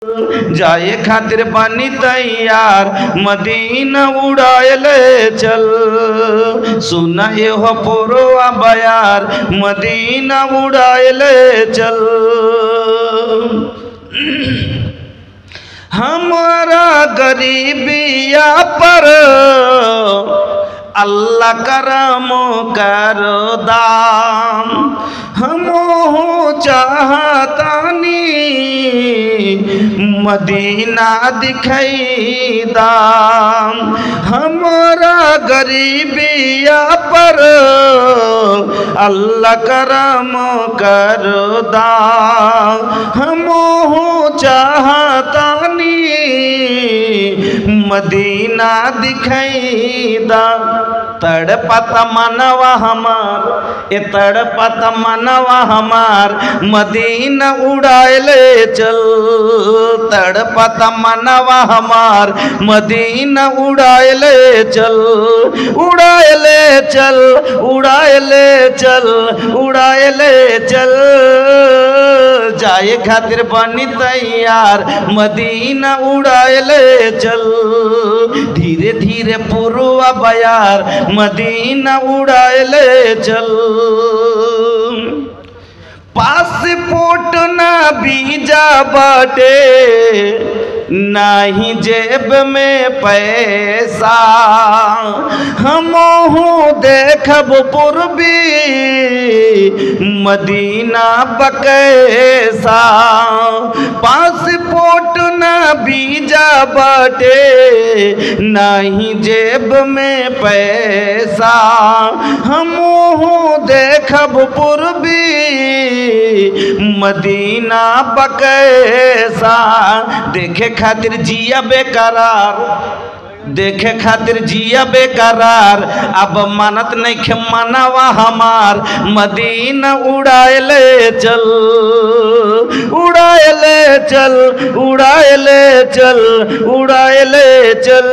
जाए खातिर पानी तैयार मदीना उड़ाए ले चल। सुना ये हो पुरवा बयार मदीना उड़ाए ले चल। हमारा गरीबिया पर अल्लाह करम करो दाम। हम चाहतानी मदीना दिखाई दाम। हमारा गरीबिया पर अल्लाह करम करो दाम। हम चाहतानी मदीना दिखाई दाम। तड़पत मनवा हमार ए तड़पत मनवा हमार मदीना उड़ाए ले चल। तड़पत मनवा हमार मदीना उड़ाए ले चल। उड़ाए ले चल उड़ाए ले चल उड़ाए ले चल। जाए खातिर बनी तैयार मदीना उड़ाए ले चल। धीरे धीरे पुरवा बयार मदीना उड़ाए ले चल। पासपोर्ट ना वीजा बाटे नहीं जेब में पैसा। हमहू देखब पूर्वी मदीना बकैसा। पासपोर्ट ना वीजा बाटे नहीं जेब में पैसा। हमहू देखब पूर्वी मदीना बकैसा। देखे खातिर जिया बेकरार देखे खातिर जिया बेकरार अब मानत नहीं खे मनवा हमार मदीना उड़ाए ले चल। उड़ाए ले चल उड़ाए ले चल उड़ाए ले चल।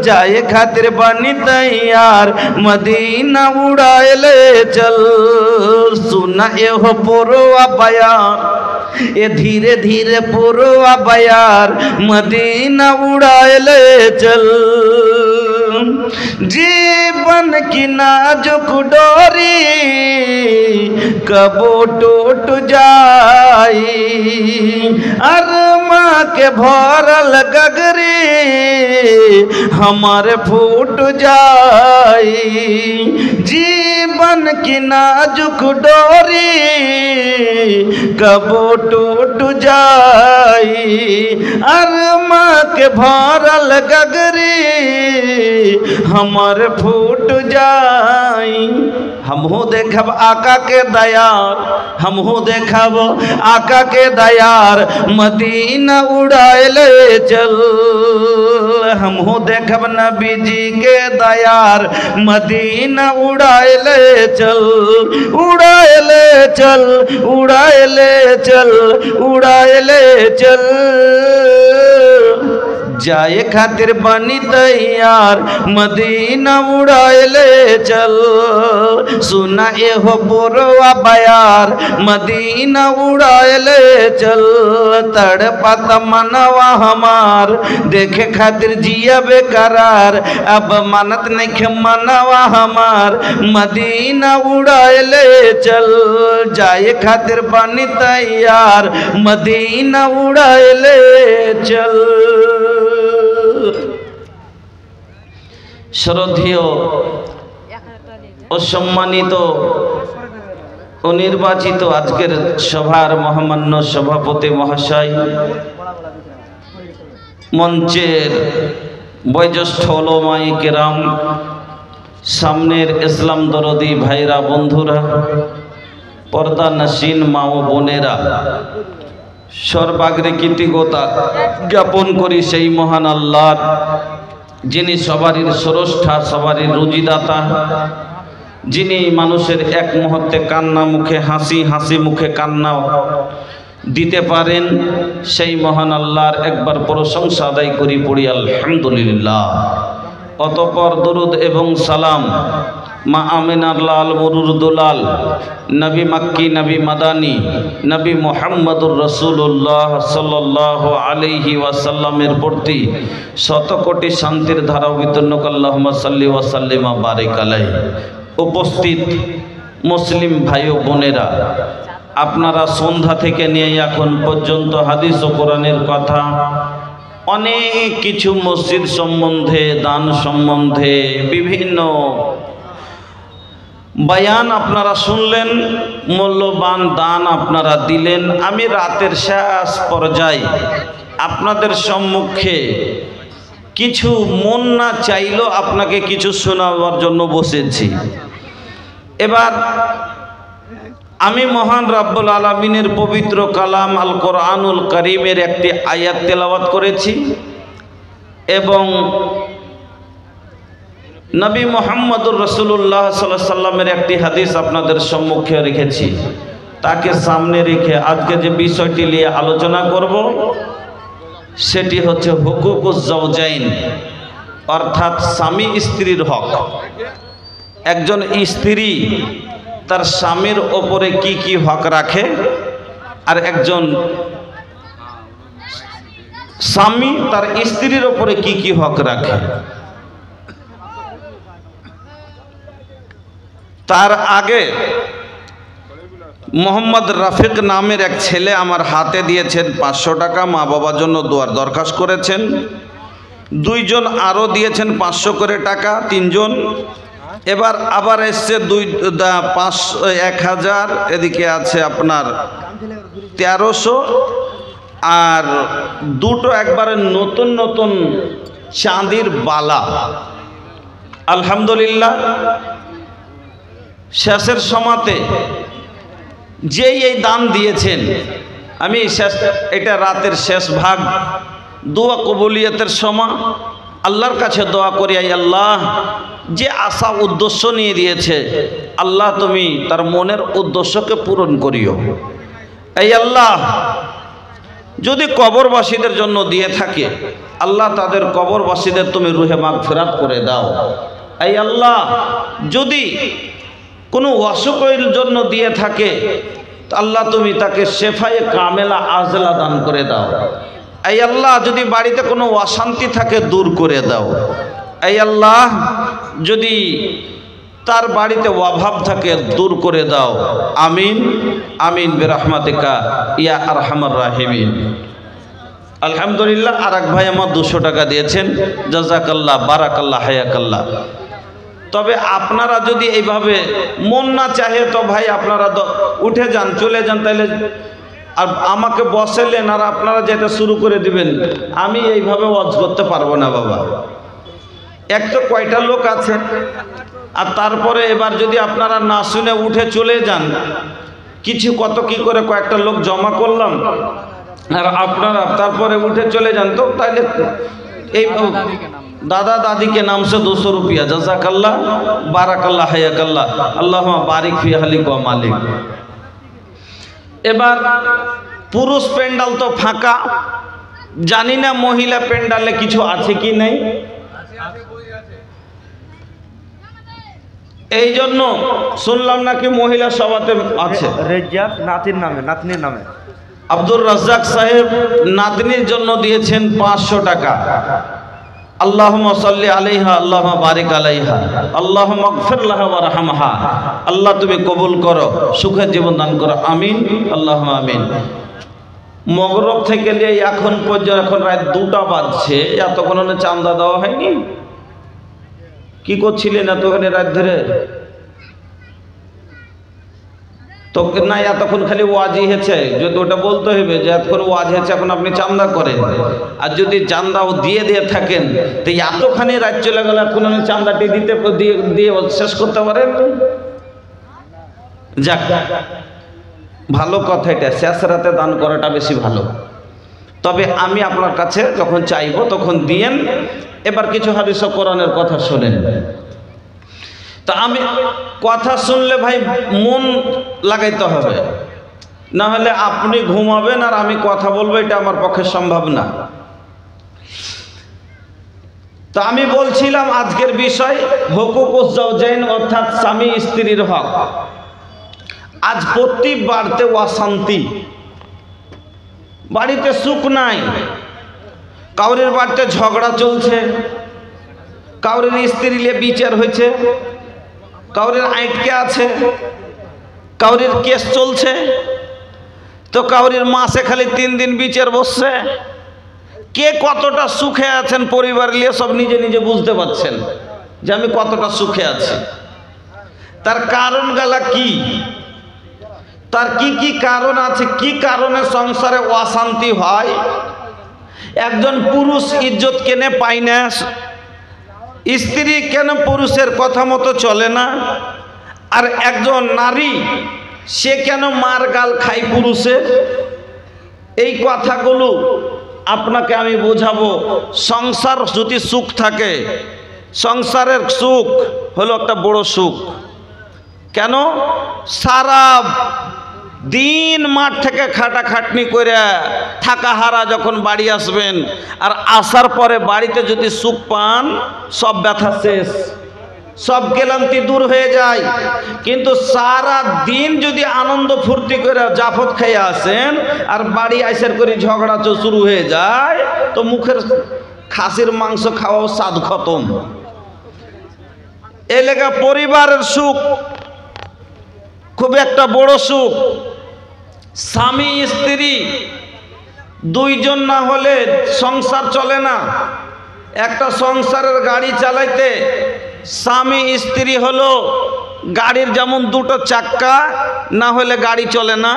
जाए खातिर बनी तैयार मदीना उड़ाए ले चल। सुना ये हो पुरवा बयार ये धीरे धीरे पुरवा बयार मदीना उड़ाए ले चल। जीवन की नाजुक डोरी कबो टूट जाई। अरमा के भरल गगरी हमारे फूट जाई। जीवन की नाजुक डोरी कबो टूट जाई। अरमा के भरल गगरी हमर फूट जाई। हमहू देखब आका के दयार हमहू देखब आका के दयार मदीना उड़ाए ले चल। हमहू देखब नबी जी के दयार मदीना उड़ाए ले चल। उड़ाए ले चल उड़ाए ले चल उड़ाए ले चल। जाए खातिर बनी तैयार मदीना उड़ाए ले चल। सुना ये हो पुरवा बयार मदीना उड़ाए ले चल। तड़पत मनवा हमार देखे खातिर जिया बेकरार अब मानत नहीं खे मनवा हमार मदीना उड़ाए ले चल। जाए खातिर बनी तैयार मदीना उड़ाए ले चल। श्रद्धेय ও সম্মানিত ও নির্বাচিত আজকের সভার মহামান্য সভাপতি মহাশয়, মঞ্চের বয়োজ্যেষ্ঠ ওলামায়ে কেরাম, সামনের ইসলাম দরদি ভাইরা বন্ধুরা, পর্দা নাসিন মা ও বোনেরা, সর্বাগ্রে কৃতজ্ঞতা জ্ঞাপন করি সেই মহান আল্লাহর যিনি সবারই স্রষ্টা, সবারই রুজিদাতা, যিনি মানুষের এক মুহূর্তে কান্না মুখে হাসি, হাসি মুখে কান্না দিতে পারেন। সেই মহান আল্লাহর একবার প্রশংসা আদায় করি, পড়ি আলহামদুলিল্লাহ। অতঃপর দরুদ এবং সালাম মা আমিনার লাল মরুর দুলাল নবী মক্কি নবী মাদানী নবী মুহাম্মদুর রাসূলুল্লাহ সাল্লাল্লাহু আলাইহি ওয়াসাল্লামের প্রতি শত কোটি শান্তির ধারা বিতরণ আল্লাহুম্মা সাল্লি ওয়া সাল্লিম ওয়া বারিক আলাইহি। উপস্থিত মুসলিম ভাই ও বোনেরা, আপনারা সন্ধ্যা থেকে নিয়ে এখন পর্যন্ত হাদিস ও কোরআনের কথা অনেক কিছু মসজিদ সম্বন্ধে, দান সম্বন্ধে বিভিন্ন বয়ান আপনারা শুনলেন, মূল্যবান দান আপনারা দিলেন। আমি রাতের শেষ পর্যায়ে আপনাদের সম্মুখে কিছু মন না চাইলেও আপনাকে কিছু শোনাবার জন্য বসেছি। এবার আমি মহান রাব্বুল আলামিনের পবিত্র কালাম আল কোরআনুল কারীমের একটি আয়াত তেলাওয়াত করেছি এবং নবী মুহাম্মদুর রাসূলুল্লাহ সাল্লাল্লাহু আলাইহি সাল্লামের একটি হাদিস আপনাদের সম্মুখে রেখেছি। তাকে সামনে রেখে আজকে যে বিষয়টি নিয়ে আলোচনা করব সেটি হচ্ছে হুকুকুজ জাওজাইন, অর্থাৎ স্বামী স্ত্রীর হক। একজন স্ত্রী তার স্বামীর ওপরে কি কি হক রাখে আর একজন স্বামী তার স্ত্রীর ওপরে কি কি হক রাখে। তার আগে মোহাম্মদ রফিক নামের এক ছেলে আমার হাতে দিয়েছেন 500 টাকা, মা বাবার জন্য দোয়ার দরখাস্ত করেছেন। দুইজন আরও দিয়েছেন 500 করে টাকা, 3 জন। এবার আবার এসছে 1000, এদিকে আছে আপনার 1300, আর দুটো একবারে নতুন নতুন চাঁদির বালা। আলহামদুলিল্লাহ, শেষের সময়তে যেই এই দান দিয়েছেন, আমি এটা রাতের শেষ ভাগ, দোয়া কবুলিয়তের সময় আল্লাহর কাছে দোয়া করি, আল্লাহ যে আশা উদ্দেশ্য নিয়ে দিয়েছে আল্লাহ তুমি তার মনের উদ্দেশ্যকে পূরণ করিও। এই আল্লাহ যদি কবরবাসীদের জন্য দিয়ে থাকে আল্লাহ তাদের কবরবাসীদের তুমি রুহে মাগফিরাত করে দাও। এই আল্লাহ যদি কোনো অসুখের জন্য দিয়ে থাকে আল্লাহ তুমি তাকে শেফায়ে কামেলা আজলা দান করে দাও। এই আল্লাহ যদি বাড়িতে কোনো অশান্তি থাকে দূর করে দাও। এই আল্লাহ যদি তার বাড়িতে অভাব থাকে দূর করে দাও। আমিন আমিন বিরহমাতিকা ইয়া আরহামার রাহিমিন। আলহামদুলিল্লাহ, আর এক ভাই আমার 200 টাকা দিয়েছেন, জাযাকাল্লাহ, বারাকাল্লাহ, হায়াকাল্লাহ। তবে আপনারা যদি এইভাবে মন না চাহে তো ভাই আপনারা উঠে যান, চলে যান, তাহলে আর আমাকে বসালেন আর আপনারা যেটা শুরু করে দিবেন, আমি এইভাবে ওয়াজ করতে পারবো না বাবা। এক তো কয়টা লোক আছে, আর তারপরে এবার যদি আপনারা না শুনে উঠে চলে যান, কিছু কত কি করে কয়েকটা লোক জমা করলাম আর আপনারা তারপরে উঠে চলে যান, তো তাইলে এই দাদা দাদিকে নামছে 200 রুপিয়া, জাযাকাল্লাহ, বারাকাল্লাহ, হায়াকাল্লাহ, আল্লাহুম্মা বারিক ফি আহলিক ওয়া মালিক। এবার পুরুষ প্যান্ডাল তো ফাঁকা, জানি না মহিলা প্যান্ডালে কিছু আছে কি নেই। এই জন্য শুনলাম নাকি মহিলা সভাতে আছে। রেজাক নাতির নামে, নাতনির নামে আব্দুর রাজ্জাক সাহেব নাতনির জন্য দিয়েছেন 500 টাকা। আল্লাহুম্মা সাল্লি আলাইহা, আল্লাহুম্মা বারিক আলাইহা, আল্লাহুম্মা গফির লাহা ওয়ারহামহা। আল্লাহ তুমি কবুল করো, সুখের জীবন দান করো, আমিন আল্লাহুম্মা আমিন। মগরব থেকে নিয়ে এখন পর্যন্ত, এখন রাত 2টা বাজছে, এতক্ষণ চাঁদা দেওয়া হয়নি? কি করছিলেন এতক্ষণ রাত ধরে? তো না, এতক্ষণ খালি ওয়াজই হয়েছে, যদি ওটা বলতে হবে যে এতক্ষণ ওয়াজ হয়েছে, এখন আপনি চান্দা করেন। আর যদি চান্দাও দিয়ে থাকেন তো এতখানি রাত চলে গেল, এখন আমি চান্দাটি দিয়ে শেষ করতে পারেন? যাক, ভালো কথা, এটা শেষ রাতে দান করাটা বেশি ভালো। তবে আমি আপনার কাছে যখন চাইবো তখন দিয়েন। এবার কিছু হাদিস ও কোরআনের কথা শোনেন। তা আমি কথা শুনলে ভাই মন লাগাইতে হবে, না হলে আপনি ঘুমাবেন আর আমি কথা বলবো, এটা আমার পক্ষে সম্ভব না। তো আমি বলছিলাম আজকের বিষয় হুকুকুজ জাওজাইন অর্থাৎ স্বামী স্ত্রীর হক। আজ প্রতি বাড়িতে অশান্তি, বাড়িতে সুখ নাই, কাউরের বাড়িতে ঝগড়া চলছে, কাউরের স্ত্রী নিয়ে বিচার হয়েছে, কাউরের আটকে আছে, কাউরের কেস চলছে, তো কাউরের মাসে খালি 3 দিন বিচার বসছে। কে কতটা সুখে আছেন পরিবার নিয়ে সব নিজে নিজে বুঝতে পারছেন যে আমি কতটা সুখে আছি। তার কারণ গালা কি, তার কি কি কারণ আছে, কি কারণে সংসারে অশান্তি হয়। একজন পুরুষ ইজ্জত কেনে পায় না, স্ত্রী কেন পুরুষের কথা মতো চলে না, আর একজন নারী সে কেন মার গাল খায় পুরুষের। এই কথাগুলো আপনাকে আমি বোঝাবো। সংসার যদি সুখ থাকে, সংসারের সুখ হলো একটা বড় সুখ। কেন? সারা দিন মাঠ থেকে খাটাখাটনি করে থাকা হারা যখন বাড়ি আসবেন, আর আসার পরে বাড়িতে যদি সুখ পান, সব ব্যথা শেষ, সব ক্লান্তি দূর হয়ে যায়। কিন্তু সারা দিন যদি আনন্দ ফুর্তি করে জাফত খেয়ে আসেন আর বাড়ি আইসার করে ঝগড়া শুরু হয়ে যায়, তো মুখের খাসির মাংস খাওয়াও স্বাদ খতম। এই লেগা পরিবারের সুখ খুব একটা বড় সুখ। স্বামী স্ত্রী দুইজন না হলে সংসার চলে না। একটা সংসারের গাড়ি চালাইতে স্বামী স্ত্রী হলো গাড়ির যেমন 2টো চাক্কা, না হলে গাড়ি চলে না।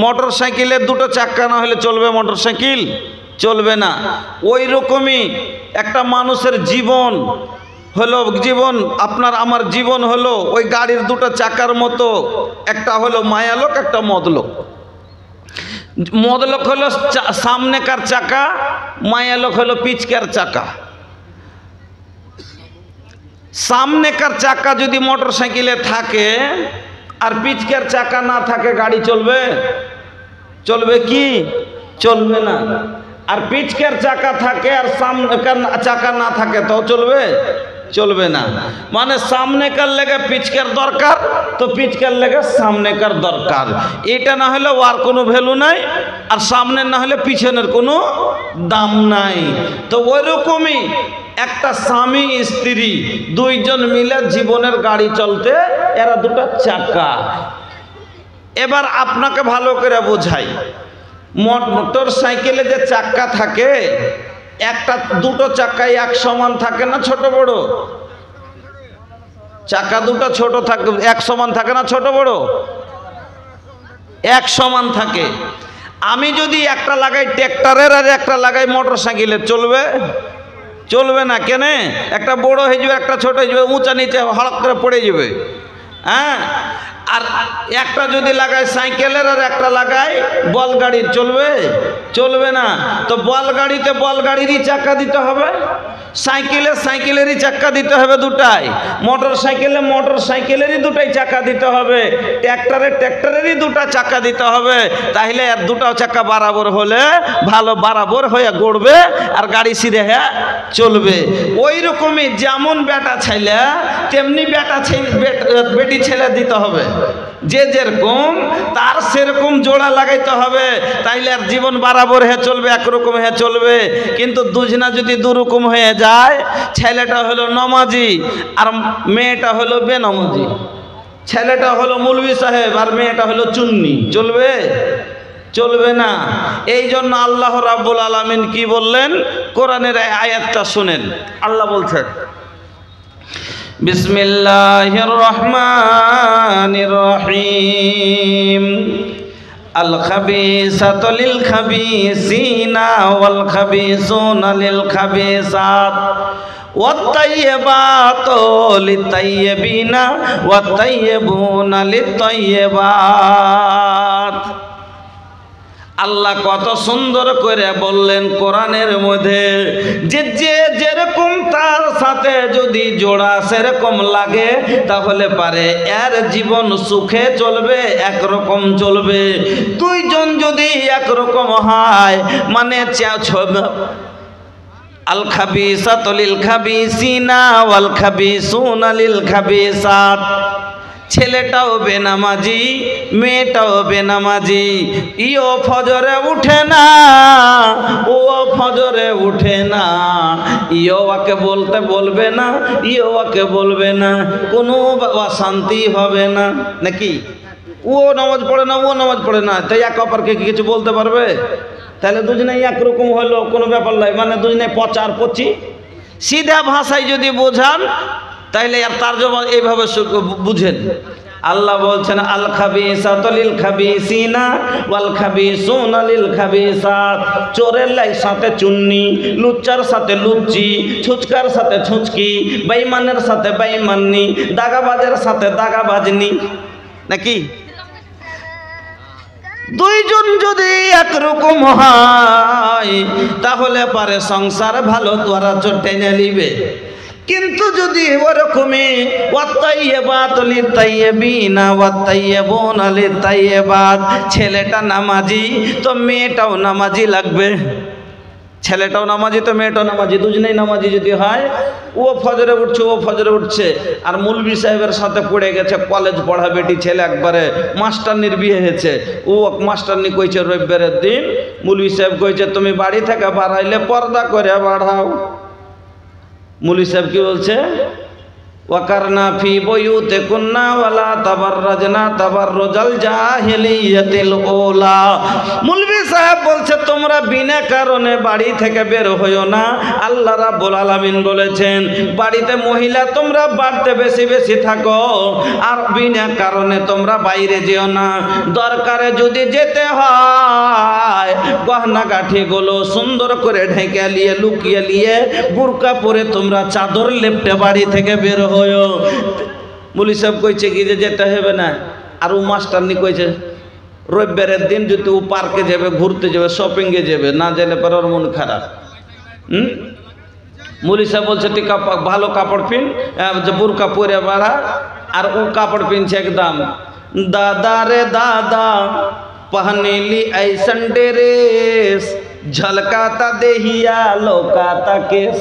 মোটর সাইকেলের 2টো চাক্কা না হলে চলবে মোটর সাইকেল? চলবে না। ওই রকমই একটা মানুষের জীবন হলো, জীবন আপনার আমার জীবন হলো ওই গাড়ির 2টো চাকার মতো। একটা হলো মায়ালোক, একটা মদলোক। মদলোক হলো সামনেকার চাকা, মায়ালোক হলো পিছকার চাকা। সামনেকার চাকা যদি মোটর সাইকেলে থাকে আর পিছকার চাকা না থাকে, গাড়ি চলবে? চলবে কি? চলবে না। আর পিছকার চাকা থাকে আর সামনেকার চাকা না থাকে, তো চলবে? চলবে না। মানে সামনেকার লেগে পিছকার দরকার, তো পিছকার লেগে সামনেকার দরকার। এটা না হলে আর কোনো ভ্যালু নাই, আর সামনের না হলে পিছনের কোনো দাম নাই। তো ওই রকমই একটা স্বামী স্ত্রী দুইজন মিলে জীবনের গাড়ি চলতে, এরা 2টো চাকা। এবার আপনাকে ভালো করে বোঝাই, মোটর সাইকেলে যে চাক্কা থাকে, একটা 2টো চাকায় এক সমান থাকে না, ছোট বড়? চাকা 2টো ছোট থাকে, এক সমান থাকে না, ছোট বড়? এক সমান থাকে। আমি যদি একটা লাগাই ট্র্যাক্টরের আর একটা লাগাই মোটর সাইকেলের, চলবে? চলবে না। কেন? একটা বড় হয়ে যাবে, একটা ছোট হয়ে যাবে, উঁচা নিচে হড়ক করে পড়ে যাবে। হ্যাঁ। আর একটা যদি লাগাই সাইকেলের আর একটা লাগাই বল গাড়ির, চলবে? চলবে না। তো বল গাড়িতে বল গাড়িরই চাকা দিতে হবে, সাইকেলে সাইকেলেরই চাকা দিতে হবে 2টাই, মোটর সাইকেলে মোটর সাইকেলেরই 2টাই চাকা দিতে হবে, ট্র্যাক্টরে ট্র্যাক্টরেরই 2টা চাকা দিতে হবে। তাহলে আর 2টা চাকা বরাবর হলে ভালো বরাবর হয়ে গড়বে আর গাড়ি সিধে হ্যাঁ চলবে। ওই রকমই যেমন বেটা ছেলে তেমনি বেটি ছেলে দিতে হবে। যে যেরকম তার সেরকম জোড়া লাগাইতে হবে, তাইলে আর জীবন বরাবর হয়ে চলবে, একরকম হয়ে চলবে। কিন্তু দুজনা যদি দুরকম হয়ে যায়, ছেলেটা হলো নমাজি আর মেয়েটা হলো বেনমাজি, ছেলেটা হলো মৌলভী সাহেব আর মেয়েটা হলো চুন্নি, চলবে? চলবে না। এই জন্য আল্লাহ রাব্বুল আলামিন কি বললেন? কোরআনের আয়াতটা শুনেন। আল্লাহ বলছেন, বিসমিল্লাহির রহমানির রহিম, আল খাবিসাতু লিল খাবিসিনা ওয়াল খাবিসুনা লিল খাবিসাত ওয়াত তাইয়্যিবাতু লিত তাইয়্যিবিনা ওয়াত তাইয়্যিবুনা লিত তাইয়্যিবাত। আল্লাহ কত সুন্দর করে বললেন কোরআনের মধ্যে, যে যে যেরকম তার সাথে যদি জোড়া সেরকম লাগে, তাহলে পারে এর জীবন সুখে চলবে, একরকম চলবে। দুইজন যদি একরকম হয়, মানে আল খাবিসাতু লিল খাবিসিনা ওয়াল খাবিসুনা লিল খাবিসাত। ছেলেটাও বেনামাজি, মেয়েটাও বেনামাজি, ইও ফজরে উঠে না, ও ফজরে উঠে না, ইও ওকে বলতে বলবে না, ইও ওকে বলবে না, কোনো অশান্তি হবে না নাকি? ও নামাজ পড়ে না, ও নামাজ পড়ে না, তাই এক অপরকে কিছু বলতে পারবে? তাহলে দুজনে একরকম হলো, কোনো ব্যাপার নয়, মানে দুজনে পচার পচি। সিধা ভাষায় যদি বোঝান তাইলে আর তার জবাব এইভাবে বুঝেন। আল্লাহ বলছেন আল খাবিসাতু লিল খাবিসিনা ওয়াল খাবিসুনা লিল খাবিসাত। চোরের সাথে চুন্নি, লুচ্চার সাথে লুচ্চি, ছুচকার সাথে ছুচকি, বেঈমানের সাথে বেঈমাননি, দাগাবাজের সাথে দাগাবাজনি নাকি? দুইজন যদি একরকম হয় তাহলে পারে সংসার ভালো তোরা টেনে নিবে। কিন্তু যদি ওরকমই ওয়াত্তাইয়্যিবাতু লিত-তাইয়্যিবিনা ওয়াত্তাইয়্যিবুনা লিত-তাইয়্যিবাত, ছেলেটা নামাজি তো মেয়েটাও নামাজি লাগবে, ছেলেটাও নামাজি তো মেয়েটাও নামাজি, দুজনেই নামাজি যদি হয়, ও ফজরে উঠছে ও ফজরে উঠছে, আর মৌলভী সাহেবের সাথে পড়ে গেছে, কলেজ পড়া বেটি ছেলে, একবারে মাস্টারনির বিয়ে হয়েছে, ও মাস্টারনি কইছে রবিবারের দিন, মৌলভী সাহেব কইছে তুমি বাড়ি থেকে বাড়াইলে পর্দা করে বাড়াও। মৌলভী সাহেব কি বলছে? ওয়াকারনা ফি বুয়ুতিকুন্না ওয়ালা তাবাররাজনা তাবাররুজাল জাহিলিয়াতিল উলা। মৌলভী সাহেব বলছে তোমরা বিনা কারণে বাড়ি থেকে বের হইও না। আল্লাহ রাব্বুল আলামিন বলেছেন বাড়িতে মহিলা তোমরা বাড়তে বেশি বেশি থাকো, আর বিনা কারণে তোমরা বাইরে যেও না। দরকারে যদি যেতে হয় গহনা গাঠিগুলো সুন্দর করে ঢেকে নিয়ে লুকিয়ে নিয়ে বুরকা পরে তোমরা চাদর লেপটে বাড়ি থেকে বের হইও। মৌলভী সাহেব কইছে কি যে যেতে হবে না, আর ও মাস্টারনি কইছে রবিবারের দিন যদি ও পার্কে যাবে, ঘুরতে যাবে, শপিংয়ে যাবে, না গেলে পরে ওর মন খারাপ। মৌলভী সাহেব বলছে তুই ভালো কাপড় পিন, যে বুরকা পরে বাড়া, আর ও কাপড় পিনছে একদম দাদা রে দাদা पहनेली ऐसन ड्रेस झलकाता देहिया लोकाता केस।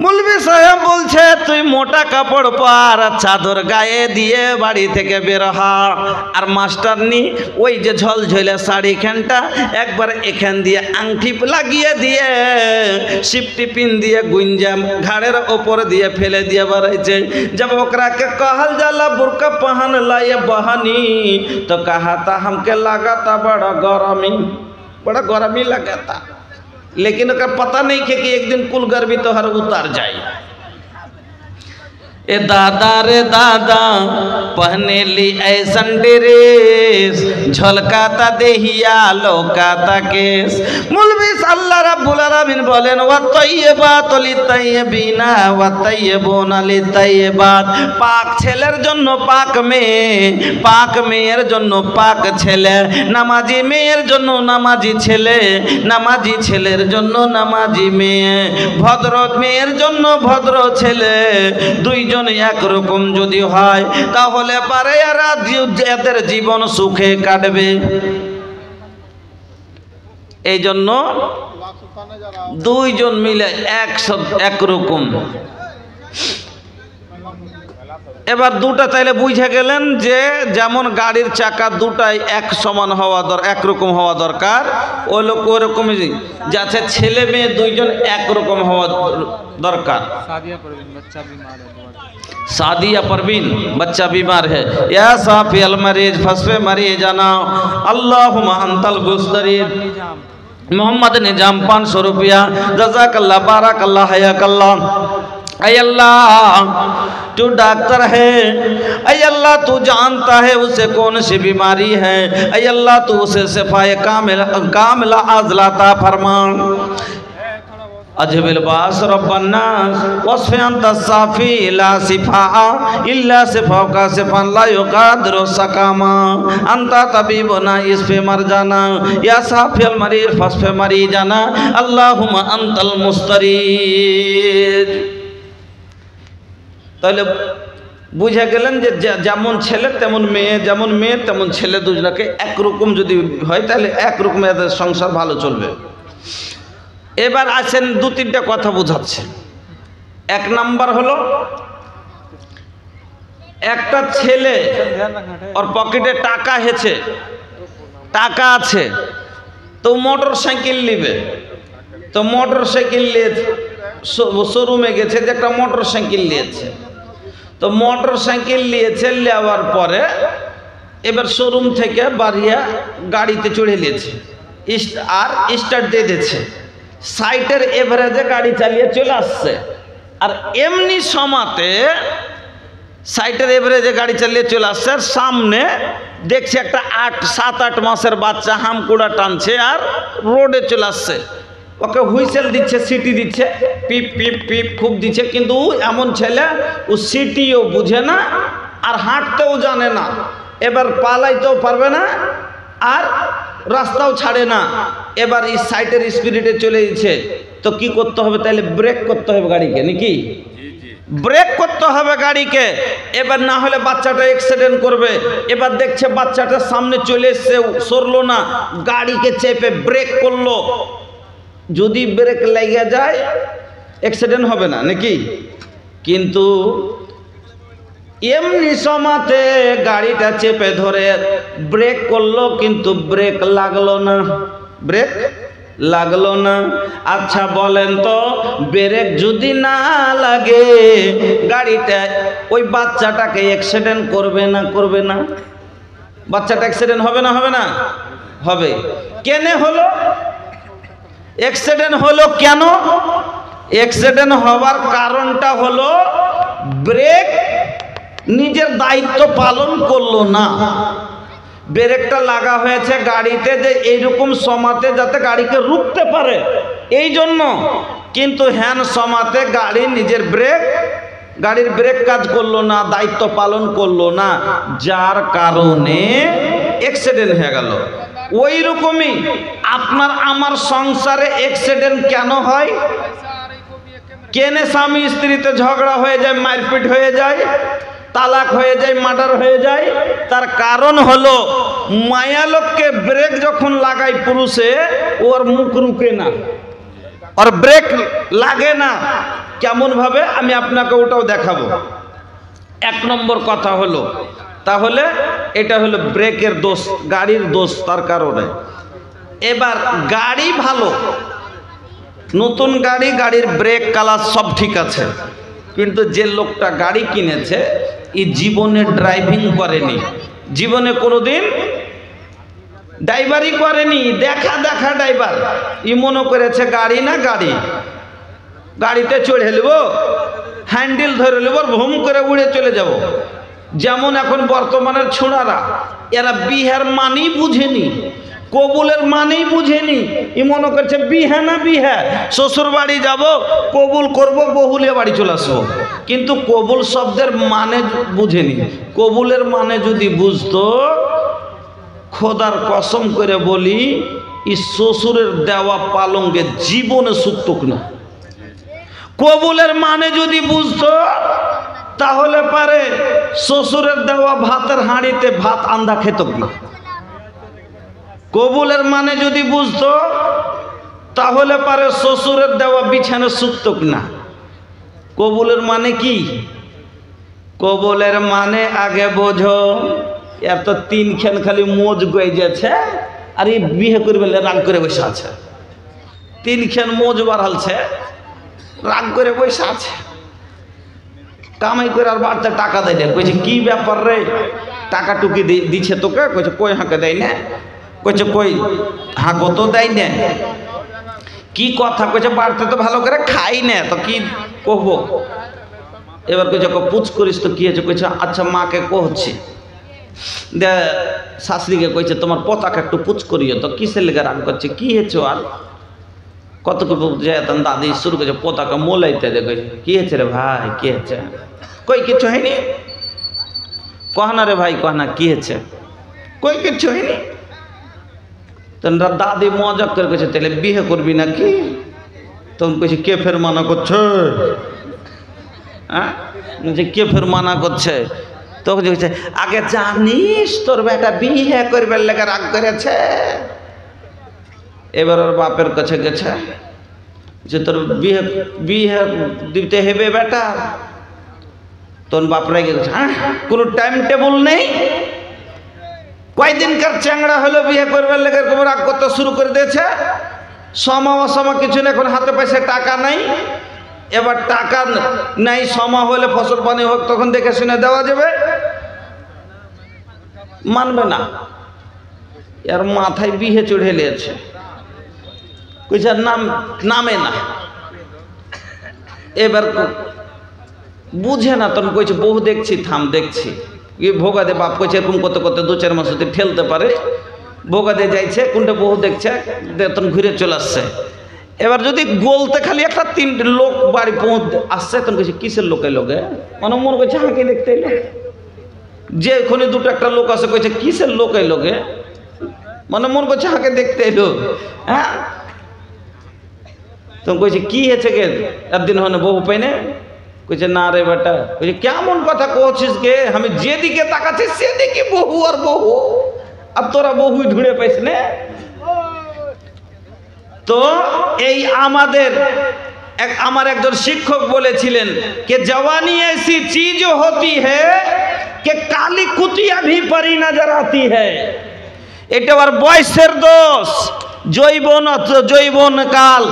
মৌলভী সাহেব বলছে তুই মোটা কাপড় পর, চাদর গায়ে দিয়ে বাড়ি থেকে বের হ। আর মাস্টারনি ওই যে ঝলঝলে শাড়িখানটা একবার এখান দিয়ে আংটি লাগিয়ে দিয়ে সিপটি পিন দিয়ে গুঞ্জাম ঘাড়ের ওপর দিয়ে ফেলে দিয়ে বেড়াইছে। जब ओकरा के कहल जाला बुरका पहन ला ये बहनी तो कहता हमके लगाता बड़ा गरमी लगाता, लेकिन ओकर पता नहीं है कि एक दिन कुल गर्मी तो हर उतार जाए। ए दादा रे दादा पहने ली ऐसन ड्रेस झलकाता देहिया लोकाता केस। मौलवी अल्लाह रब्बुल आलामीन बोलेन वा तय्यिबातु लित-ताय्यिबिना वा तय्यिबुना लित-ताय्यिबात। पाक ছেলের জন্য পাক মেয়ে, পাক মেয়ের জন্য পাক ছেলে, নামাজি মেয়ের জন্য নামাজি ছেলে, নামাজি ছেলের জন্য নামাজি মেয়ে, ভদ্র মেয়ের জন্য ভদ্র ছেলে। দুইজন একরকম যদি হয় তাহলে পারে এরা এদের জীবন সুখে কাটবে। এই জন্য দুইজন মিলে একরকম। এবার দুটা তাইলে বুঝে গেলেন যে যেমন গাড়ির চাকা দুটাই এক সমান হওয়া একরকম হওয়া দরকার, ওই লোক ওরকমই যাচ্ছে ছেলে মেয়ে দুইজন একরকম হওয়া দরকার। सादिया परवीन बच्चा बीमार है, या साफी अल मरीज फसफे मरीज जाना अल्लाहुम्मा अंतल गुस्तरीद। मोहम्मद निजाम 500 रुपया। जज़ाकल्लाह बारकल्लाह हयाकल्लाह। ऐ अल्लाह तू डॉक्टर है, ऐ अल्लाह तू जानता है उसे कौन सी बीमारी है, ऐ अल्लाह तू उसे शिफाए कामिला आज़लाता फरमा। अजबिल बास रब्बन्नास वस्फ़ अंत साफ़ी ला सिफ़ा इल्ला सिफ़ा का सिफ़ान ला युक़ादिरु सकामा अंता तबीबुना इसफ़े मरजाना या साफ़िल मरीज़ फस्फ़े मरीजाना अल्लाहुम्मा अंतल मुस्तरीद। তাহলে বুঝে গেলেন যে যেমন ছেলে তেমন মেয়ে, যেমন মেয়ে তেমন ছেলে, দুজনকে একরকম যদি হয় তাহলে একরকম এদের সংসার ভালো চলবে। এবার আসেন দু তিনটা কথা বোঝাচ্ছে। এক নাম্বার হলো, একটা ছেলে ওর পকেটে টাকা হেছে, টাকা আছে, তো মোটর সাইকেল নিবে, তো মোটর সাইকেল নিয়ে শোরুমে গেছে, যে একটা মোটর সাইকেল নিয়েছে, তো মোটর সাইকেল নিয়েছে, নেওয়ার পরে এবার শোরুম থেকে বাড়িয়া গাড়িতে চড়ে নিয়েছে, আর স্টার্ট দিয়ে দিয়েছে, সাইটের এভারেজে গাড়ি চালিয়ে চলে আসছে। আর এমনি সমাতে সাইটের এভারেজে গাড়ি চালিয়ে চলে আসছে, আর সামনে দেখছে একটা 7-8 মাসের বাচ্চা হামকুড়া টানছে আর রোডে চলে আসছে। ওকে হুইসেল দিচ্ছে, সিটি দিচ্ছে, পিপ পিপ পিপ খুব দিচ্ছে, কিন্তু এমন ছেলে ও সিটিও বুঝে না আর হাঁটতেও জানে না, এবার পালাইতেও পারবে না আর রাস্তাও ছাড়ে না। এবার এই সাইটের স্পিডে চলে দিচ্ছে, তো কি করতে হবে? তাহলে ব্রেক করতে হবে গাড়িকে, নাকি? ব্রেক করতে হবে গাড়িকে, এবার না হলে বাচ্চাটা অ্যাক্সিডেন্ট করবে। এবার দেখছে বাচ্চাটা সামনে চলে এসছে, সরলো না, গাড়িকে চেপে ব্রেক করলো। যদি ব্রেক লেগে যায় অ্যাক্সিডেন্ট হবে না, নাকি? কিন্তু এমনি সমাতে গাড়িটা চেপে ধরে ব্রেক করলো, কিন্তু ব্রেক লাগলো না, ব্রেক লাগলো না। আচ্ছা বলেন তো, ব্রেক যদি না লাগে গাড়িটা ওই বাচ্চাটাকে অ্যাক্সিডেন্ট করবে না, করবে না? বাচ্চাটা অ্যাক্সিডেন্ট হবে না, হবে না? হবে। কেন হলো অ্যাক্সিডেন্ট? হলো কেন? অ্যাক্সিডেন্ট হবার কারণটা হলো ব্রেক নিজের দায়িত্ব পালন করলো না। ব্রেকটা লাগা হয়েছে গাড়িতে যে এইরকম সমাতে যাতে গাড়িকে রুখতে পারে, এই জন্য। কিন্তু হ্যান সমাতে গাড়ি নিজের গাড়ির ব্রেক কাজ করলো না, দায়িত্ব পালন করলো না, যার কারণে অ্যাক্সিডেন্ট হয়ে গেল। ওই রকমই আপনার আমার সংসারে অ্যাক্সিডেন্ট কেন হয়? কেন স্বামী স্ত্রীতে ঝগড়া হয়ে যায়, মারপিট হয়ে যায়, তালাক হয়ে যায়, মার্ডার হয়ে যায়? তার কারণ হলো মায়া লোককে ব্রেক যখন লাগায় পুরুষে, ওর মুখ রুকে না, আর ব্রেক লাগে না। কেমন ভাবে আমি আপনাকে ওটাও দেখাবো। এক নম্বর কথা হলো, তাহলে এটা হলো ব্রেকের দোষ, গাড়ির দোষ, তার কারণে। এবার গাড়ি ভালো, নতুন গাড়ি, গাড়ির ব্রেক কালার সব ঠিক আছে, কিন্তু যে লোকটা গাড়ি কিনেছে এই জীবনে ড্রাইভিং করেনি, জীবনে কোনোদিন ড্রাইভারই করেনি, দেখা দেখা ড্রাইভার। ই মনে করেছে গাড়ি না গাড়ি, গাড়িতে চড়ে নেব, হ্যান্ডেল ধরে নেব, ভুম করে উড়ে চলে যাব। যেমন এখন বর্তমানের ছোড়ারা, এরা বিহার মানেই বুঝেনি, কবুলের মানেই বুঝেনি। ই মনে করছে বিহা না বিহা, শ্বশুর বাড়ি যাব, কবুল করব, বহুলে বাড়ি চলে আসবো। কিন্তু কবুল শব্দের মানে বুঝেনি। কবুলের মানে যদি বুঝতো, খোদার কসম করে বলি, এই শ্বশুরের দেওয়া পালঙ্কে জীবনে সুতক না। কবুলের মানে যদি বুঝতো, তাহলে পারে শ্বশুরের দেওয়া ভাতের হাঁড়িতে ভাত আন্দা খেত না। কবুলের মানে যদি বুঝতো, তাহলে পারে শ্বশুরের দেওয়া বিছানা শুকতক না। কবুলের মানে কি? কবুলের মানে আগে বোঝো, এত 3 খান খালি মোজ গয়ে যাচ্ছে, আর এই বিয়ে করবে রাগ করে বসে আছে। 3 খান মোজ বাড়ালছে, রাগ করে বসে আছে, কামাই করে আর বাড়তে টাকা দেয় না। কইছে কি ব্যাপার রে, টাকা টুকি দিচ্ছে তোকে? কইছে কই হাঁকে দেয় না। কইছে কই হাঁকো তো দেয় না। কি কথা? কইছে বাড়তে তো ভালো করে খাই না, তো কি কহবো? এবার কইছে পুছ করিস তো কি হয়েছে? কইছে আচ্ছা মাকে কহছি, দে শাশুড়িকে কইছে তোমার পতাকা একটু পুছ করিও তো। কিসের লেগে রাগ করছে? কি হয়েছে? আর কত যেতাম দাদি শুরু করেছে পতাকা মোলাইতে দেখে। কি হয়েছে রে ভাই, কি হয়েছে? কই কিছু হয়নি। কহনা রে ভাই, কহনা কি হয়েছে? কই কিছু হয়নি। তোমরা দাদি মজা করে কইছে তাহলে বিয়ে করবি নাকি? তখন কইছে কে ফের মানা করছে? হ্যাঁ, কে ফের মানা করছে? তখন কইছে আগে জানিস তোর বেটা বিয়ে করবার লেগে রাগ করেছে। এবার ওর বাপের কাছে গেছে, যে তোর বিয়ে বিয়ে দিতে হবে বেটা। তোর বাপ রেগে গেছে, হ্যাঁ কোনো টাইম টেবিল নেই, কয়দিনকার চ্যাংড়া হলো বিয়ে করবার লেগে রাগ করতে শুরু করে দিয়েছে, সমা অসমা কিছু না, এখন হাতে পয়সা টাকা নাই, এবার টাকা নাই সমা হলে ফসল পানি হোক তখন দেখে শুনে দেওয়া যাবে, মানবে না। এর মাথায় বিহে চড়ে নিয়েছে, কইছে নামে না। এবার বুঝে না, তখন কইছে বহু দেখছি থাম দেখছি। ভোগাদে বাপ কইছে এরকম করতে করতে 2-4 মাস যদি ঠেলতে পারে, ভোগাদে যাইছে, কোনটা বহু দেখছে, তখন ঘুরে চলে আসছে। এবার যদি গোলতে খালি একটা 3 লোক বাড়ি পৌঁছ আসছে, তখন কইছে কিসের লোকে লোকে, মানে মনে করছে হাঁকে দেখতে এলো। যে ওখানে 2-1 লোক আছে কইছে কিসের লোকে লোকে, মানে মন করছে হাঁকে দেখতে এলো। হ্যাঁ তখন কইছে কি হয়েছে গে, একদিন হনে বহু পাইনে, কইছে না রে বেটা, কইছে কেমন কথা কছিস গে, আমি যেদিকে তাকাচ্ছি সেদিকে বহু আর বহু, আর তোরা বহুই ঢুঁড়ে পাইস না। তো এই আমার একজন শিক্ষক বলেছিলেন কে জওয়ানি ऐसी चीज होती है कि काली कुतिया भी परी नजर आती है। এটা আর বয়সের দোষ, জৈবন কাল।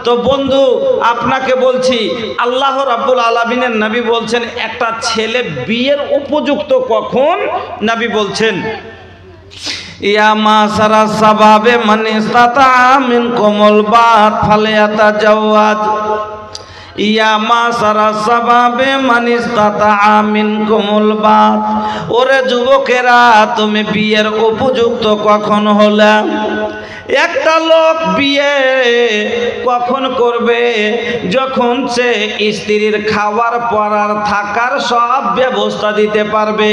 তো বন্ধু আপনাকে বলছি, আল্লাহ রাব্বুল আলামিনের নবী বলছেন একটা ছেলে বিয়ের উপযুক্ত কখন, নবী বলছেন ইয়া মাসারা সাবাবে মান ইসতাতা মিনকুমুল বাত ফালিয়াতাজাওয়াজ, ইয়া মাসারা সাবাবে মান ইসতাতা মিনকুমুল বাত। ওরে যুবকেরা, তুমি বিয়ের উপযুক্ত কখন হলে? একটা লোক বিয়ে কখন করবে? যখন সে স্ত্রীর খাওয়ার পরার থাকার সব ব্যবস্থা দিতে পারবে,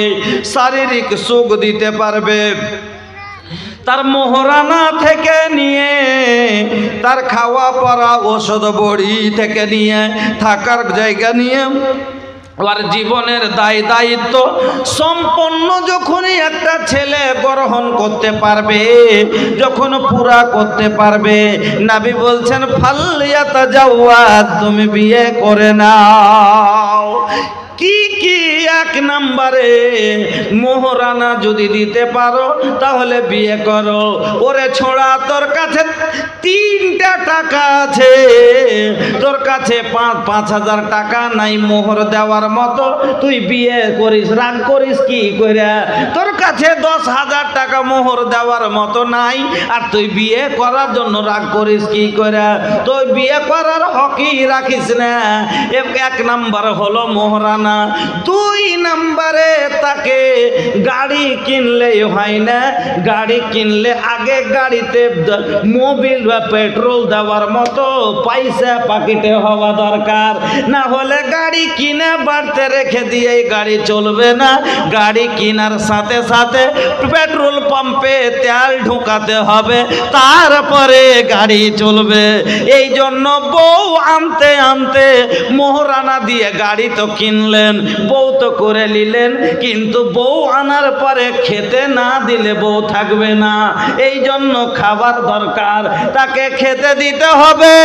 শারীরিক সুখ দিতে পারবে, তার মোহরানা থেকে নিয়ে তার খাওয়া পরা ওষুধ বড়ি থেকে নিয়ে থাকার জায়গা নিয়ে আর জীবনের দায়িত্ব সম্পন্ন যখনই একটা ছেলে গ্রহণ করতে পারবে, যখন পুরা করতে পারবে, নবী বলছেন ফালিয়াতাজাওয়াজ, তুমি বিয়ে করে নাও। কি কি? 1 নম্বরে মোহরানা যদি দিতে পারো তাহলে বিয়ে করো। ওরে ছোড়া, তোর কাছে 3টা টাকা আছে, তোর কাছে 5,000 টাকা নাই মোহর দেওয়ার মতো, তুই বিয়ে করিস, রাগ করিস কি করে? তোর কাছে 10,000 টাকা মোহর দেওয়ার মতো নাই, আর তুই বিয়ে করার জন্য রাগ করিস কি করে? তুই বিয়ে করার হকই রাখিস না। 1 নম্বর হলো মোহরানা। 2 নম্বরে তাকে গাড়ি কিনলেই হয় না, গাড়ি কিনলে আগে গাড়িতে মোবিল বা পেট্রোল দেওয়ার মতো পয়সা পকেটে হওয়া দরকার, না হলে গাড়ি কিনে বাড়তে রেখে দিয়ে গাড়ি চলবে না। গাড়ি কেনার সাথে সাথে পেট্রোল পাম্পে তেল ঢোকাতে হবে, তারপরে গাড়ি চলবে। এই জন্য বউ আনতে আনতে মোহরানা দিয়ে গাড়ি তো কিনলেন, বউ তো করে নিলেন, কিন্তু বউ আনার পরে খেতে না দিলে বউ থাকবে না। এই জন্য খাবার দরকার, তাকে খেতে দিতে হবে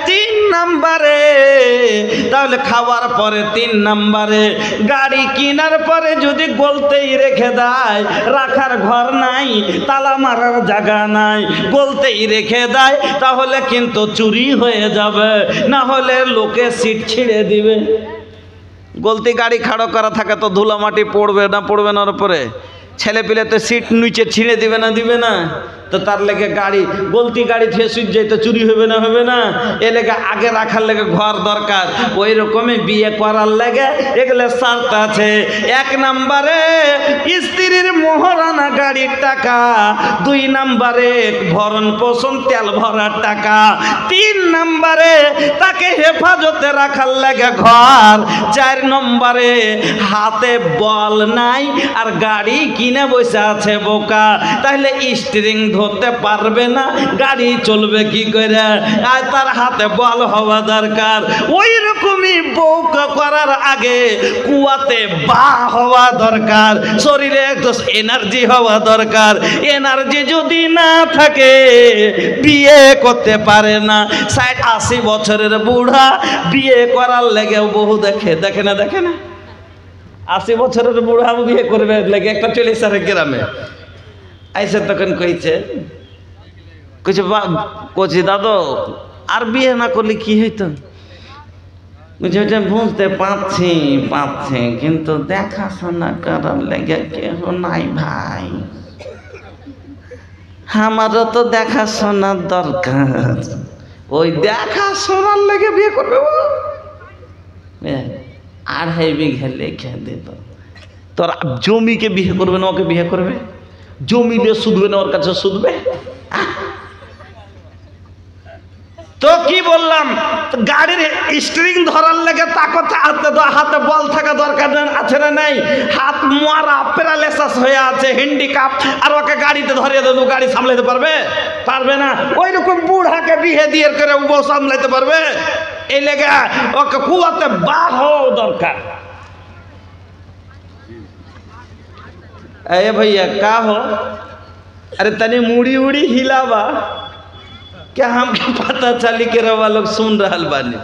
3 নম্বরে। তাহলে খাওয়ার পরে 3 নম্বরে, গাড়ি কেনার পরে যদি গলতেই রেখে দেয়, রাখার ঘর নাই, তালা মারার জায়গা নাই, গলতেই রেখে দেয়, তাহলে কিন্তু চুরি হয়ে যাবে, না হলে লোকে সিট ছিঁড়ে দিবে। গলতি গাড়ি খাড়ো করা থাকে তো ধুলা মাটি পড়বে না ওর উপরে, ছেলে পিলে তো সিট নিচে ছিঁড়ে দিবে না, তো তার লেগে গাড়ি গলতি গাড়ি থেকে সুইচ যাইতে চুরি হবে না, এ লেগে আগে রাখার লেগে ঘর দরকার। ওই রকমই বিয়ে করার লেগে এগুলো শর্ত আছে। 1 নম্বরে স্ত্রীর মোহরানা গাড়ির টাকা, 2 নম্বরে ভরণ পোষণ তেল ভরার টাকা, 3 নম্বরে তাকে হেফাজতে রাখার লেগে ঘর, 4 নম্বরে হাতে বল নাই আর গাড়ি কিনে বসে আছে বোকা, তাহলে স্টিয়ারিং ধরতে পারবে না, গাড়ি চলবে কি করে? আর তার হাতে বল হওয়া দরকার। ওই রকমই বউ করার আগে কুয়াতে বা হওয়া দরকার, শরীরে একটু এনার্জি হওয়া দরকার। এনার্জি যদি না থাকে বিয়ে করতে পারে না। 60-80 বছরের বুড়া বিয়ে করার লেগে বহু দেখে না 80 বছরের বুড়া বিয়ে করবে লেগে একটা চলে সারে গ্রামে আইসে, তখন কইছে দাদু আর বিয়ে না করলে কি হইতো? বুঝতে পারছি কিন্তু দেখাশোনা করার লেগে কেউ নাই ভাই, আমারও তো দেখাশোনার দরকার। ওই দেখাশোনার লেগে বিয়ে করবে আর 2.5 বিঘা লেখা দিত। তোর জমিকে বিয়ে করবে না, ওকে বিয়ে করবে? জমি দিয়ে শুধবে না, ওর কাছে শুধবে? তো কি বললাম, গাড়ির স্টিয়ারিং ধরার লেগে হাতে বল থাকা দরকার আছে না নাই? হাত মারা প্যারালাইসিস হয়ে আছে, হ্যান্ডিক্যাপ, আর ওকে গাড়িতে ধরিয়ে দেবো, গাড়ি সামলাতে পারবে না। ওই রকম বুড়াকে বিয়ে দিয়ে করে ও সামলাতে পারবে? এই লেগে ওকে কুয়াতে বা হওয়া দরকার। ए भैया का हो? अरे तनी मुड़ी उड़ी हिलावा, क्या हमके पता चली के रवा लोग सुन रहल बानी।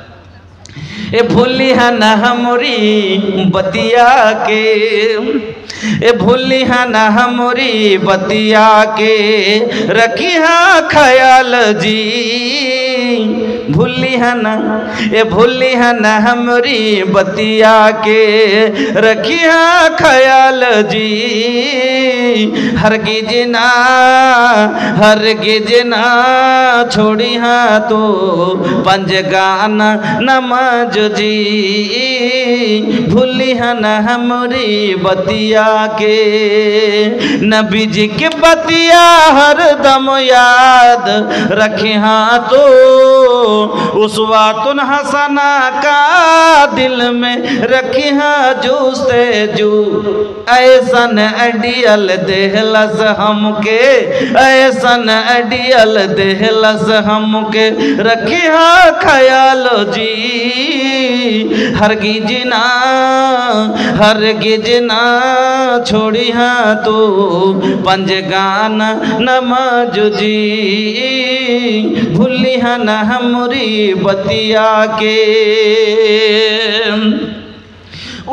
ए भूली है ना हमरी बतिया के, ए भूली है ना हमरी बतिया के, रखी है ख्याल जी। भूली है ना, ए भूली है ना हमरी बतिया के, रखी है ख्याल जी। हरगिज ना छोड़ी हाँ तो पंजगाना नमाज जी। भूली है ना हमरी बतिया के, नबी जी के बतिया हर दम याद रखे हाँ तो उसवातुन हसना का दिल में रखी हाँ जूस्ते जू। ऐसन अडियल देहलस हमके, ऐसन अडियल देहलस हमके, रखी हाँ ख्याल जी। हरगिज ना छोड़ी हाँ तो पंजगाना नमाज जी। भूली है ना हमरी बतिया के।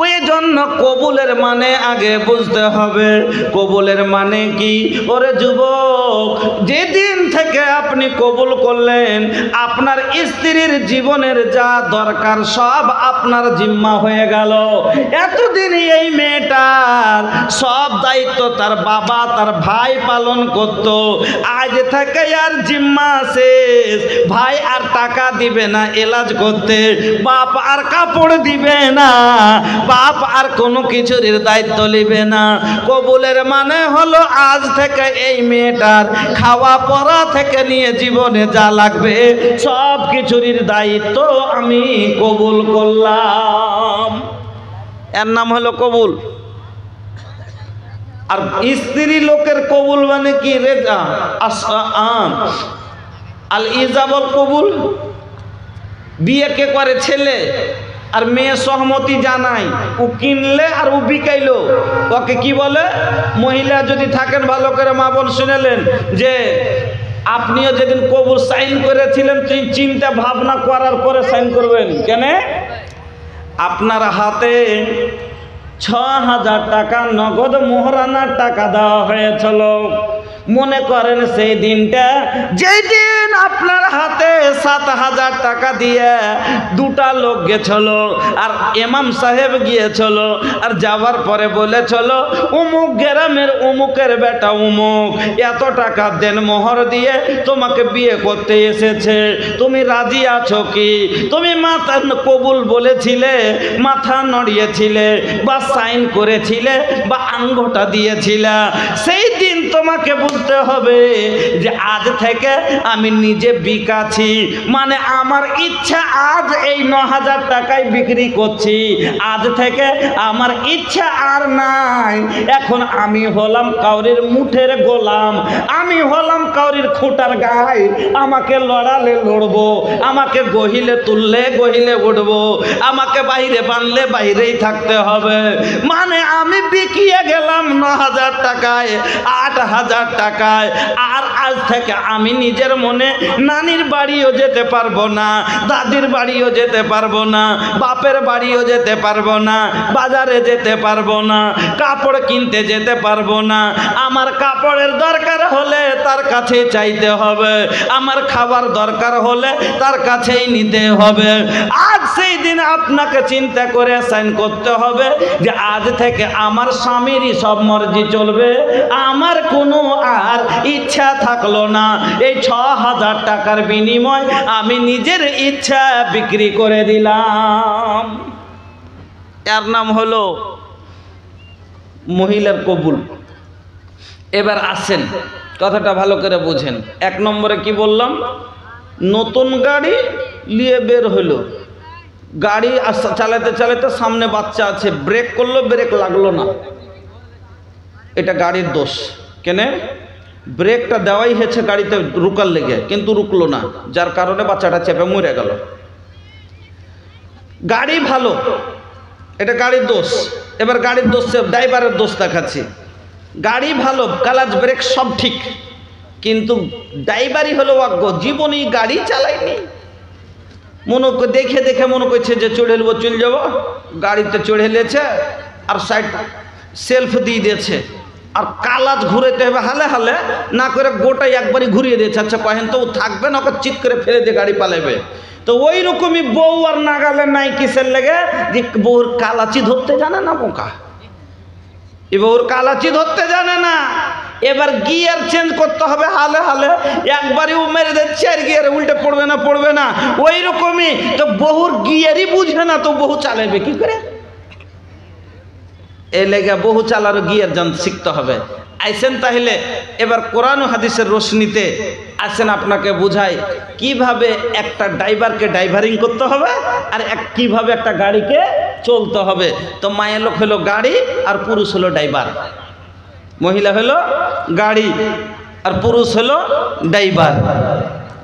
ওই জন্য কবুলের মানে আগে বুঝতে হবে। কবুলের মানে কি? ওরে যুবক, যেদিন থেকে আপনি কবুল করলেন, আপনার স্ত্রীর জীবনের যা দরকার সব আপনার জিম্মা হয়ে গেল। এতদিন এই মেয়েটার সব দায়িত্ব তার বাবা তার ভাই পালন করত, আজ থেকে আর জিম্মা শেষ। ভাই আর টাকা দিবে না এলাজ করতে, বাপ আর কাপড় দিবে না, বাপ আর কোনো কিছুর দায়িত্ব নেবে না। কবুলের মানে হলো আজ থেকে এই মেয়েটার খাওয়া পড়া থেকে নিয়ে জীবনে যা লাগবে সব কিছুর দায়িত্ব আমি কবুল করলাম। এর নাম হলো কবুল। আর স্ত্রী লোকের কবুল মানে কি? রেজা আল ইজাবল কবুল। বিয়ে কে করে? ছেলে। আর মেয়ে সহমতি জানাই, ও কিনলে আর ও বিকাইলো, ওকে কি বলে? মহিলা যদি থাকেন ভালো করে মা বোন শুনেলেন যে আপনিও যেদিন কবুল সাইন করেছিলেন চিন্তা ভাবনা করার পরে সাইন করবেন। কেন? আপনার হাতে 6000 টাকা নগদ মোহরানার টাকা দেওয়া হয়েছিল। মনে করেন সেই দিনটা, যেই দিন আপনার হাতে 7000 টাকা দিয়ে দুটা লোক গেছিল, আর ইমাম সাহেব গিয়েছিল, আর যাওয়ার পরে বলেছিল অমুক গ্রামের অমুকের বেটা অমুক এত টাকা দেন মোহর দিয়ে তোমাকে বিয়ে করতে এসেছে, তুমি রাজি আছো কি? তুমি মাথা কবুল বলেছিলে, মাথা নড়িয়েছিলে, বা সাইন করেছিলে, বা আঙ্গুটা দিয়েছিলে। সেই দিন তোমাকে বুঝতে হবে যে আজ থেকে আমি নিজে বিকাছি, মানে আমার ইচ্ছা আজ এই 9,000 টাকায় বিক্রি করছি, আজ থেকে আমার ইচ্ছা আর নাই। এখন আমি হলাম কাউরির মুঠের গোলাম, আমি হলাম কাউরির খুঁটার গায়ে। আমাকে লড়ালে লড়বো, আমাকে গহিলে তুললে গহিলে উঠবো, আমাকে বাইরে বানলে বাইরেই থাকতে হবে। মানে আমি বিকিয়ে গেলাম 9,000 টাকায়, 8,000 টাকায়। আর আজ থেকে আমি নিজের মনে নানির বাড়িও যেতে পারবো না, দাদির বাড়িও যেতে পারবো না, বাপের বাড়িও যেতে পারবো না, বাজারে যেতে পারবো না, কাপড় কিনতে যেতে পারবো না। আমার কাপড়ের দরকার হলে তার কাছে চাইতে হবে, আমার খাবার দরকার হলে তার কাছেই নিতে হবে। আজ সেই দিন আপনাকে চিন্তা করে সাইন করতে হবে যে আজ থেকে আমার স্বামীরই সব মর্জি চলবে, আমার কোনো আর ইচ্ছা থাকলো না। এই 6,000 টাকার বিনিময় আমি নিজের ইচ্ছা বিক্রি করে দিলাম। এর নাম হলো মহিলার কবুল। এবার আসেন, কথাটা ভালো করে বুঝেন। 1 নম্বরে কি বললাম? নতুন গাড়ি নিয়ে বের হলো, গাড়ি চালাতে চালাতে সামনে বাচ্চা আছে, ব্রেক করলো, ব্রেক লাগলো না, এটা গাড়ির দোষ। কেন? ব্রেকটা দেওয়াই হয়েছে গাড়িতে রুকার লেগে, কিন্তু রুকলো না, যার কারণে বাচ্চাটা চেপে মরে গেল। গাড়ি ভালো, এটা গাড়ির দোষ। এবার গাড়ির দোষ ড্রাইভারের দোষ দেখাচ্ছি। গাড়ি ভালো, ক্লাচ ব্রেক সব ঠিক, কিন্তু ড্রাইভারই হলো অজ্ঞ, জীবনেই গাড়ি চালায়নি। মনে দেখে দেখে মনে করছে যে চড়ে নেবো, চলে যাবো, গাড়িতে চড়ে নিয়েছে আর সাইড সেলফ দিয়ে দিয়েছে, আর কালাজ ঘুরেতে হবে হালে হালে না করে গোটাই একবারই ঘুরিয়ে দিয়েছে। আচ্ছা কহেন তো ও থাকবে না, ওকে চিৎ করে ফেলে দিয়ে গাড়ি পালাবে। তো ওই রকমই বউ আর নাগালে নাই কিসের লেগে যে বউর কালাচি ধরতে জানে না, বোকা এ বউর কালাচি ধরতে জানে না। এবার গিয়ার চেঞ্জ করতে হবে হালে হালে, একবারই ও মেরে দিচ্ছে আর গিয়ারে উল্টে পড়বে না, পড়বে না। ওই রকমই তো বহুর গিয়ারই বুঝবে না, তো বহু চালাবে কি করে? এই লেগে বহু চালারও গিয়ার জান শিখতে হবে। আইসেন তাহলে এবার কোরআন ও হাদিসের রোশনিতে আসেন, আপনাকে বুঝাই কিভাবে একটা ড্রাইভারকে ড্রাইভারিং করতে হবে আর কিভাবে একটা গাড়িকে চলতে হবে। তো মায়ের লোক হলো গাড়ি আর পুরুষ হলো ড্রাইভার, মহিলা হলো গাড়ি আর পুরুষ হলো ড্রাইভার।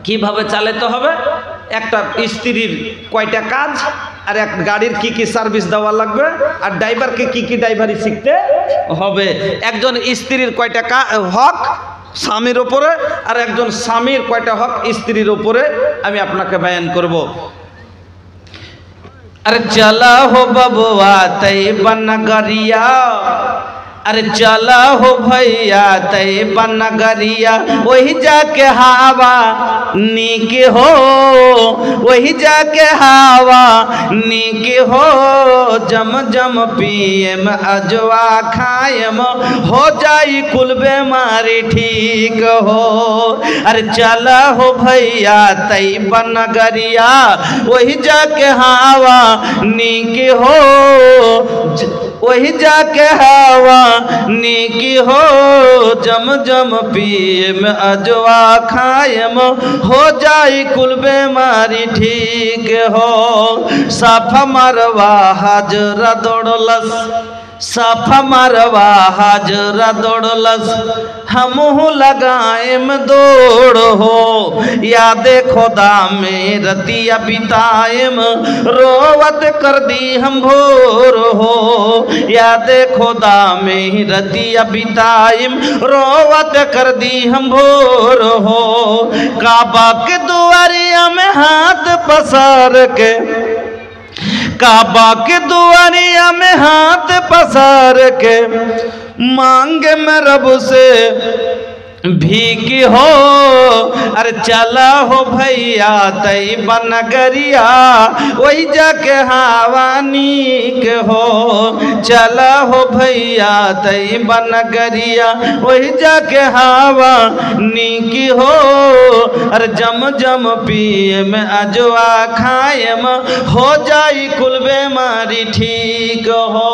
কিভাবে চালাতে হবে, একটা স্ত্রীর কয়টা কাজ আর এক গাড়ির কি কি সার্ভিস দেওয়া লাগবে, আর ড্রাইভারকে কি কি ড্রাইভারি শিখতে হবে। একজন স্ত্রীর কয়টা হক স্বামীর ওপরে, আর একজন স্বামীর কয়টা হক স্ত্রীর ওপরে আমি আপনাকে বয়ান করব। আরে চলা হো বাবুয়া তৈবা নগরিয়া, अरे चला हो भैया तैयबा नगरिया, वही जाके हवा नीक हो, वही जाके हवा नीक हो, जम जम पियम अजवा खायम हो जाई कुल बीमारी ठीक हो। अरे चला हो भैया तैयबा नगरिया, वही जाके हवा नीक हो, वही जाके हवा नीकी हो, जम जम पियम अजवा खायम हो जाई कुल बीमारी ठीक हो। साफा मरवा हाजरा दौड़लस, साफा मरवा हाजरा दौड़लस, हमहू लगाएम दौड़ हो, याद खुदा में रतिया बिताएम रोवत कर दी हम भोर हो, याद खुदा में रतिया बिताएम रोवत कर दी हम भोर हो। काबा के दुआरिया में हाथ पसार के, काबा के दुआरिया में हाथ पसार के, मांगे मैं रब से भीख हो। अरे चला हो भैया तैयबा नगरिया, वही जाके हवा नीक हो, चला हो भैया तैयबा नगरिया, वही जाके हवा नीक हो। अरे जम जम पिए में अजवा खाएम हो जाई कुल बीमारी ठीक हो।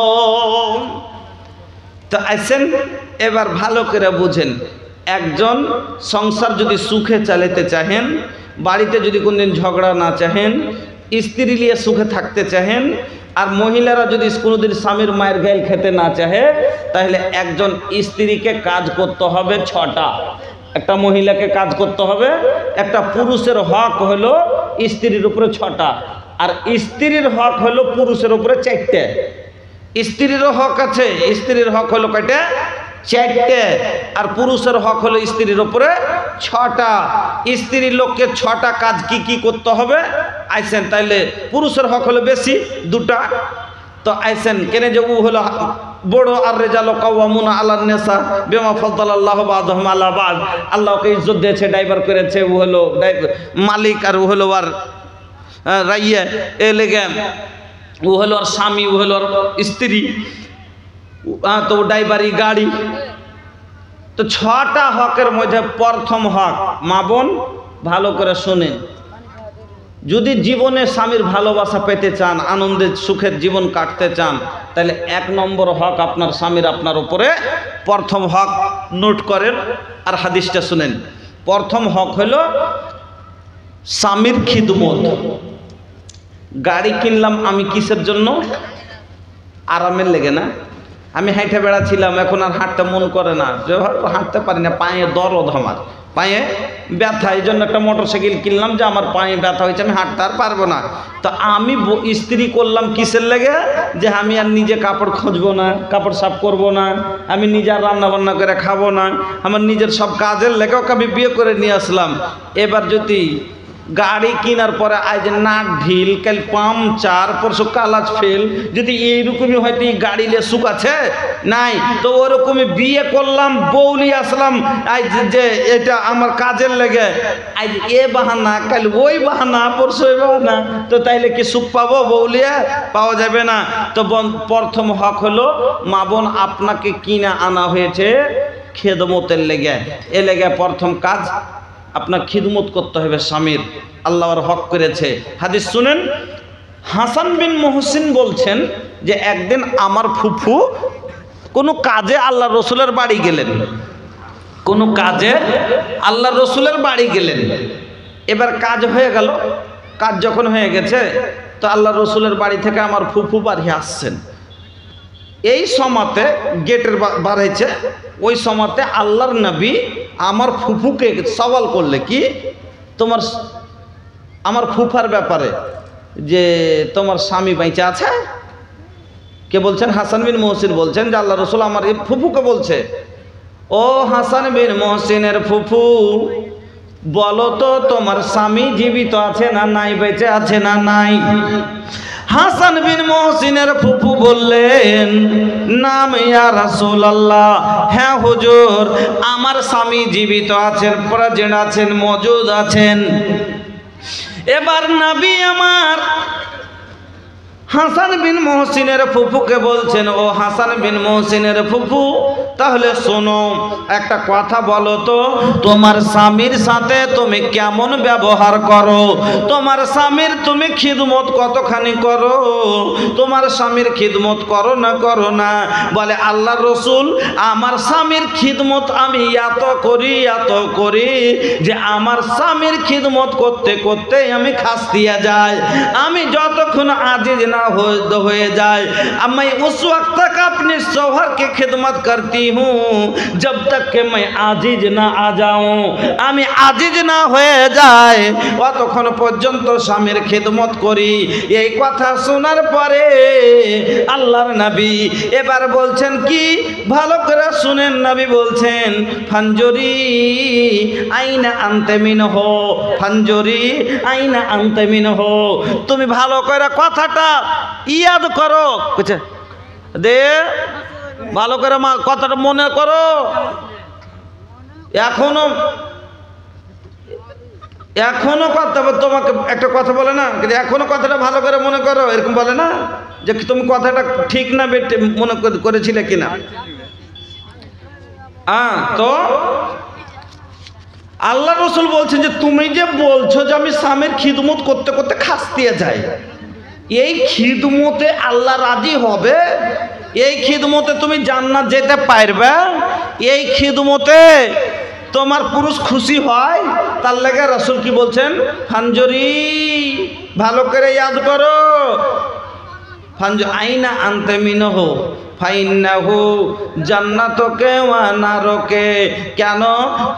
তো আসেন এবার ভালো করে বুঝেন, একজন সংসার যদি সুখে চালাতে চাহেন, বাড়িতে যদি কোনদিন ঝগড়া না চাহেন, স্ত্রী নিয়ে সুখে থাকতে চাহেন, আর মহিলারা যদি কোনোদিন স্বামীর মায়ের গাইল খেতে না চাহে, তাহলে একজন স্ত্রীকে কাজ করতে হবে 6টা, একটা মহিলাকে কাজ করতে হবে। একটা পুরুষের হক হলো স্ত্রীর উপরে 6টা, আর স্ত্রীর হক হলো পুরুষের উপরে 4টে। স্ত্রীরও হক আছে, স্ত্রীর হক হলো কয়টা? 4টে। আর পুরুষের হক হলো স্ত্রীর উপরে 6টা। স্ত্রীর লোককে 6টা কাজ কি কি করতে হবে আইসেন। তাইলে পুরুষের হক হলো বেশি 2টা। তো আইসেন কেন যে ও হলো বড়, আর রেজাল কাওয়ামুনা আলান নিসা বিমা ফাদ্দালাল্লাহু বা'দাহুম আলা বা'দ। আল্লাহকে ইজ্জত দিয়েছে, ড্রাইভার করেছে, ও হলো মালিক, আর ও হলো আর রাইয়া, এ লেগে ও হলো আর স্বামী, ও হলো আর স্ত্রী, তো ড্রাইভারি গাড়ি। তো 6টা হকের মধ্যে প্রথম হক, মা বোন ভালো করে শুনেন, যদি জীবনে স্বামীর ভালোবাসা পেতে চান, আনন্দের সুখের জীবন কাটতে চান, তাহলে 1 নম্বর হক আপনার স্বামীর আপনার উপরে। প্রথম হক নোট করেন আর হাদিসটা শুনেন। প্রথম হক হলো স্বামীর খিদমত। গাড়ি কিনলাম আমি কিসের জন্য? আরামের লেগে না। আমি হাঁটে বেড়াচ্ছিলাম, এখন আর হাঁটতে মন করে না, হাঁটতে পারি না, পায়ে দরদ, আমার পায়ে ব্যথা, এই জন্য একটা মোটরসাইকেল কিনলাম যে আমার পায়ে ব্যথা হয়েছে, আমি হাঁটতে আর পারবো না। তো আমি স্ত্রী করলাম কিসের লেগে? যে আমি আর নিজে কাপড় খুঁজবো না, কাপড় সাফ করবো না, আমি নিজে আর রান্না বান্না করে খাবো না, আমার নিজের সব কাজের লেগেও আমি বিয়ে করে নিয়ে আসলাম। এবার যদি গাড়ি কেনার পরে আজ নাট ঢিল, কাল পাংচার, পরশু কালাজ ফেল, যদি এইরকমই হয়তো এই গাড়ি লে সুখ আছে নাই, তো ওরকমই বিয়ে করলাম, বউলি আসলাম আজ যে এটা আমার কাজের লেগে, আজ এ বাহানা, কাল ওই বাহানা, পরশু ওই বাহানা, তো তাইলে কি সুখ পাবো? বউলিয়া পাওয়া যাবে না। তো প্রথম হক হলো মা বোন, আপনাকে কিনে আনা হয়েছে খেদমতের লেগে, এ লেগে প্রথম কাজ আপনার খিদমত করতে হবে স্বামীর, আল্লাহর হক করেছে। হাদিস শুনেন, হাসান বিন মুহসিন বলছেন যে একদিন আমার ফুফু কোনো কাজে আল্লাহ রসুলের বাড়ি গেলেন, কোনো কাজে আল্লাহ রসুলের বাড়ি গেলেন। এবার কাজ হয়ে গেল, কাজ যখন হয়ে গেছে, তো আল্লাহ রসুলের বাড়ি থেকে আমার ফুফু বাড়ি আসছেন। এই সময়তে গেটের বার হয়েছে, ওই সময়তে আল্লাহর নবী আমার ফুফুকে সওয়াল করলে, কি তোমার, আমার ফুফার ব্যাপারে, যে তোমার স্বামী বেঁচে আছে? কে বলছেন? হাসান বিন মুহসিন বলছেন যে আল্লাহ রসুল আমার এই ফুফুকে বলছে, ও হাসান বিন মুহসিনের ফুফু, বলো তো তোমার স্বামী জীবিত আছে না নাই, বেঁচে আছে না নাই? হাসান বিন মুহসিনের ফুফু বললেন, নাম ইয়া রাসূলুল্লাহ, হ্যাঁ হুজুর, আমার স্বামী জীবিত আছেন, প্রেজেন্ট আছেন, মজুদ আছেন। এবার নবী আমার হাসান বিন মুহসিনের ফুফুকে বলছেন, ও হাসান বিন মুহসিনের ফুফু, তাহলে শোনো, একটা কথা বলো তো, তোমার স্বামীর সাথে তুমি কেমন ব্যবহার করো? তোমার স্বামীর তুমি খিদমত কতখানি করো? তোমার স্বামীর খিদমত করো না করো না? বলে আল্লাহ রসুল, আমার স্বামীর খিদমত আমি এত করি যে আমার স্বামীর খিদমত করতে করতে আমি খাস্তিয়া যাই। আমি যতক্ষণ আজিজ না হয়ে যায়, मैं उस वक्त तक अपने शौहर की खिदमत करती हूँ जब तक कि मैं आजिज ना आ जाऊँ। আমি আজিজ না হয়ে যায় অতক্ষণ পর্যন্ত স্বামীর খিদমত করি। এই কথা শোনার পরে আল্লাহর নবী এবার বলছেন কি, ভালো করে শুনেন, নবী বলছেন, ফানজুরি আইনা আনতে মিনহু, ফানজুরি আইনা আনতে মিনহু, তুমি ভালো করে কথাটা ইয়াদ করো, বুঝছে দে, ভালো করে কথাটা মনে করো। এখনো কথা, তোমাকে একটা কথা বলে না, এখনো কথাটা ভালো করে মনে করো, এরকম বলে না যে তুমি কথাটা ঠিক না মনে করেছিলে কিনা। তো আল্লাহ রসুল বলছেন যে তুমি যে বলছো যে আমি স্বামীর খিদমত করতে করতে খাস্তিয়া যাই, এই খিদমতে আল্লাহ রাজি হবে, এই খিদমতে তুমি জান্নাত যেতে পারবে, এই খিদমতে তোমার পুরুষ খুশি হয়। তার লেগে রাসূল কি বলছেন? ফানজরি, ভালো করে ইয়াদ করো, আইনা আনতে মিনহু ফাইন্নাহু জান্নাতুকে ওয়া নারুকে। কেন?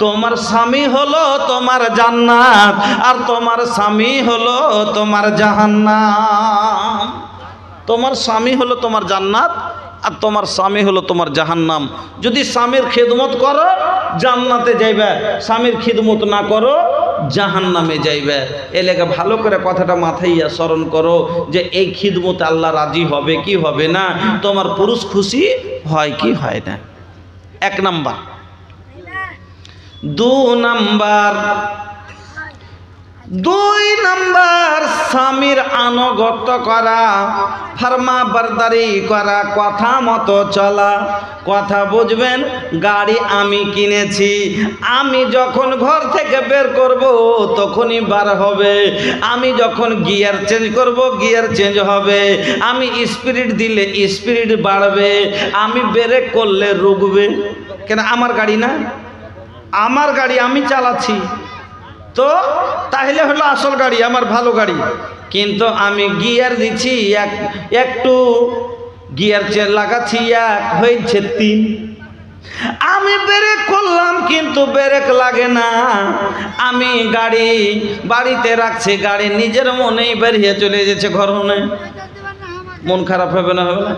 তোমার স্বামী হলো তোমার জান্নাত, আর তোমার স্বামী হলো তোমার জাহান্নাম। তোমার স্বামী হলো তোমার জান্নাত, আর তোমার স্বামী হলো তোমার জাহান্নাম। যদি স্বামীর খিদমত করো জান্নাতে যাইবে, স্বামীর খিদমত না করো জাহান্নামে যাইবে। এ লেগে ভালো করে কথাটা মাথায় স্মরণ করো যে এই খিদমতে আল্লাহ রাজি হবে কি হবে না, তোমার পুরুষ খুশি হয় কি হয় না। এক নাম্বার। দুই নাম্বার স্বামীর আনুগত্য করা, ফরমা বরদারি করা, কথা মতো চলা। কথা বুঝবেন? গাড়ি আমি কিনেছি, আমি যখন ঘর থেকে বের করব তখনই বার হবে। আমি যখন গিয়ার চেঞ্জ করব গিয়ার চেঞ্জ হবে। আমি স্পিড দিলে স্পিড বাড়বে, আমি ব্রেক করলে রুকবে। কেন? আমার গাড়ি না, আমার গাড়ি আমি চালাচ্ছি, তো তাহলে হলো আসল গাড়ি, আমার ভালো গাড়ি। কিন্তু আমি গিয়ার দিচ্ছি একটু গিয়ার লাগাচ্ছি এক, হয়েছে 3। আমি ব্রেক করলাম কিন্তু ব্রেক লাগে না। আমি গাড়ি বাড়িতে রাখছি, গাড়ি নিজের মনেই বেরিয়ে চলে যাচ্ছে ঘর হনে। মন খারাপ হবে না? হবে না?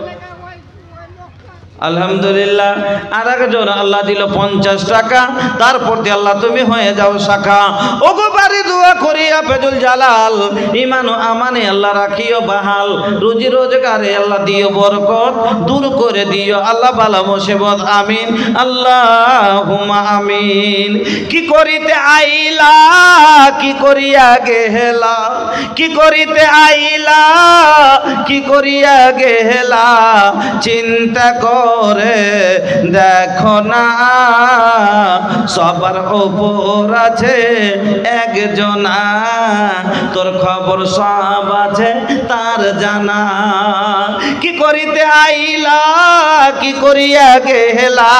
আলহামদুলিল্লাহ। আর একজন আল্লাহ দিল 50 টাকা, তারপর দিয়ে আল্লাহ তুমি হয়ে যাও শাখা। ওগো বাড়ি দোয়া করি আফেজুল জালাল, ইমান ও আমানে আল্লাহ রাখিও বাহাল, রুজি রোজগারে আল্লাহ দিও বরকত, দূর করে দিও আল্লাহ বালা মুসিবত। আমিন আল্লাহুম্মা আমিন। কি করিতে আইলা, কি করিয়া গেলা, কি করিতে আইলা, কি করিয়া গেলা, চিন্তা করে দেখো না সবার উপর আছে একজনা, তোর খবর সব আছে তার জানা। কি করিতে আইলা, কি করিয়া গেলা,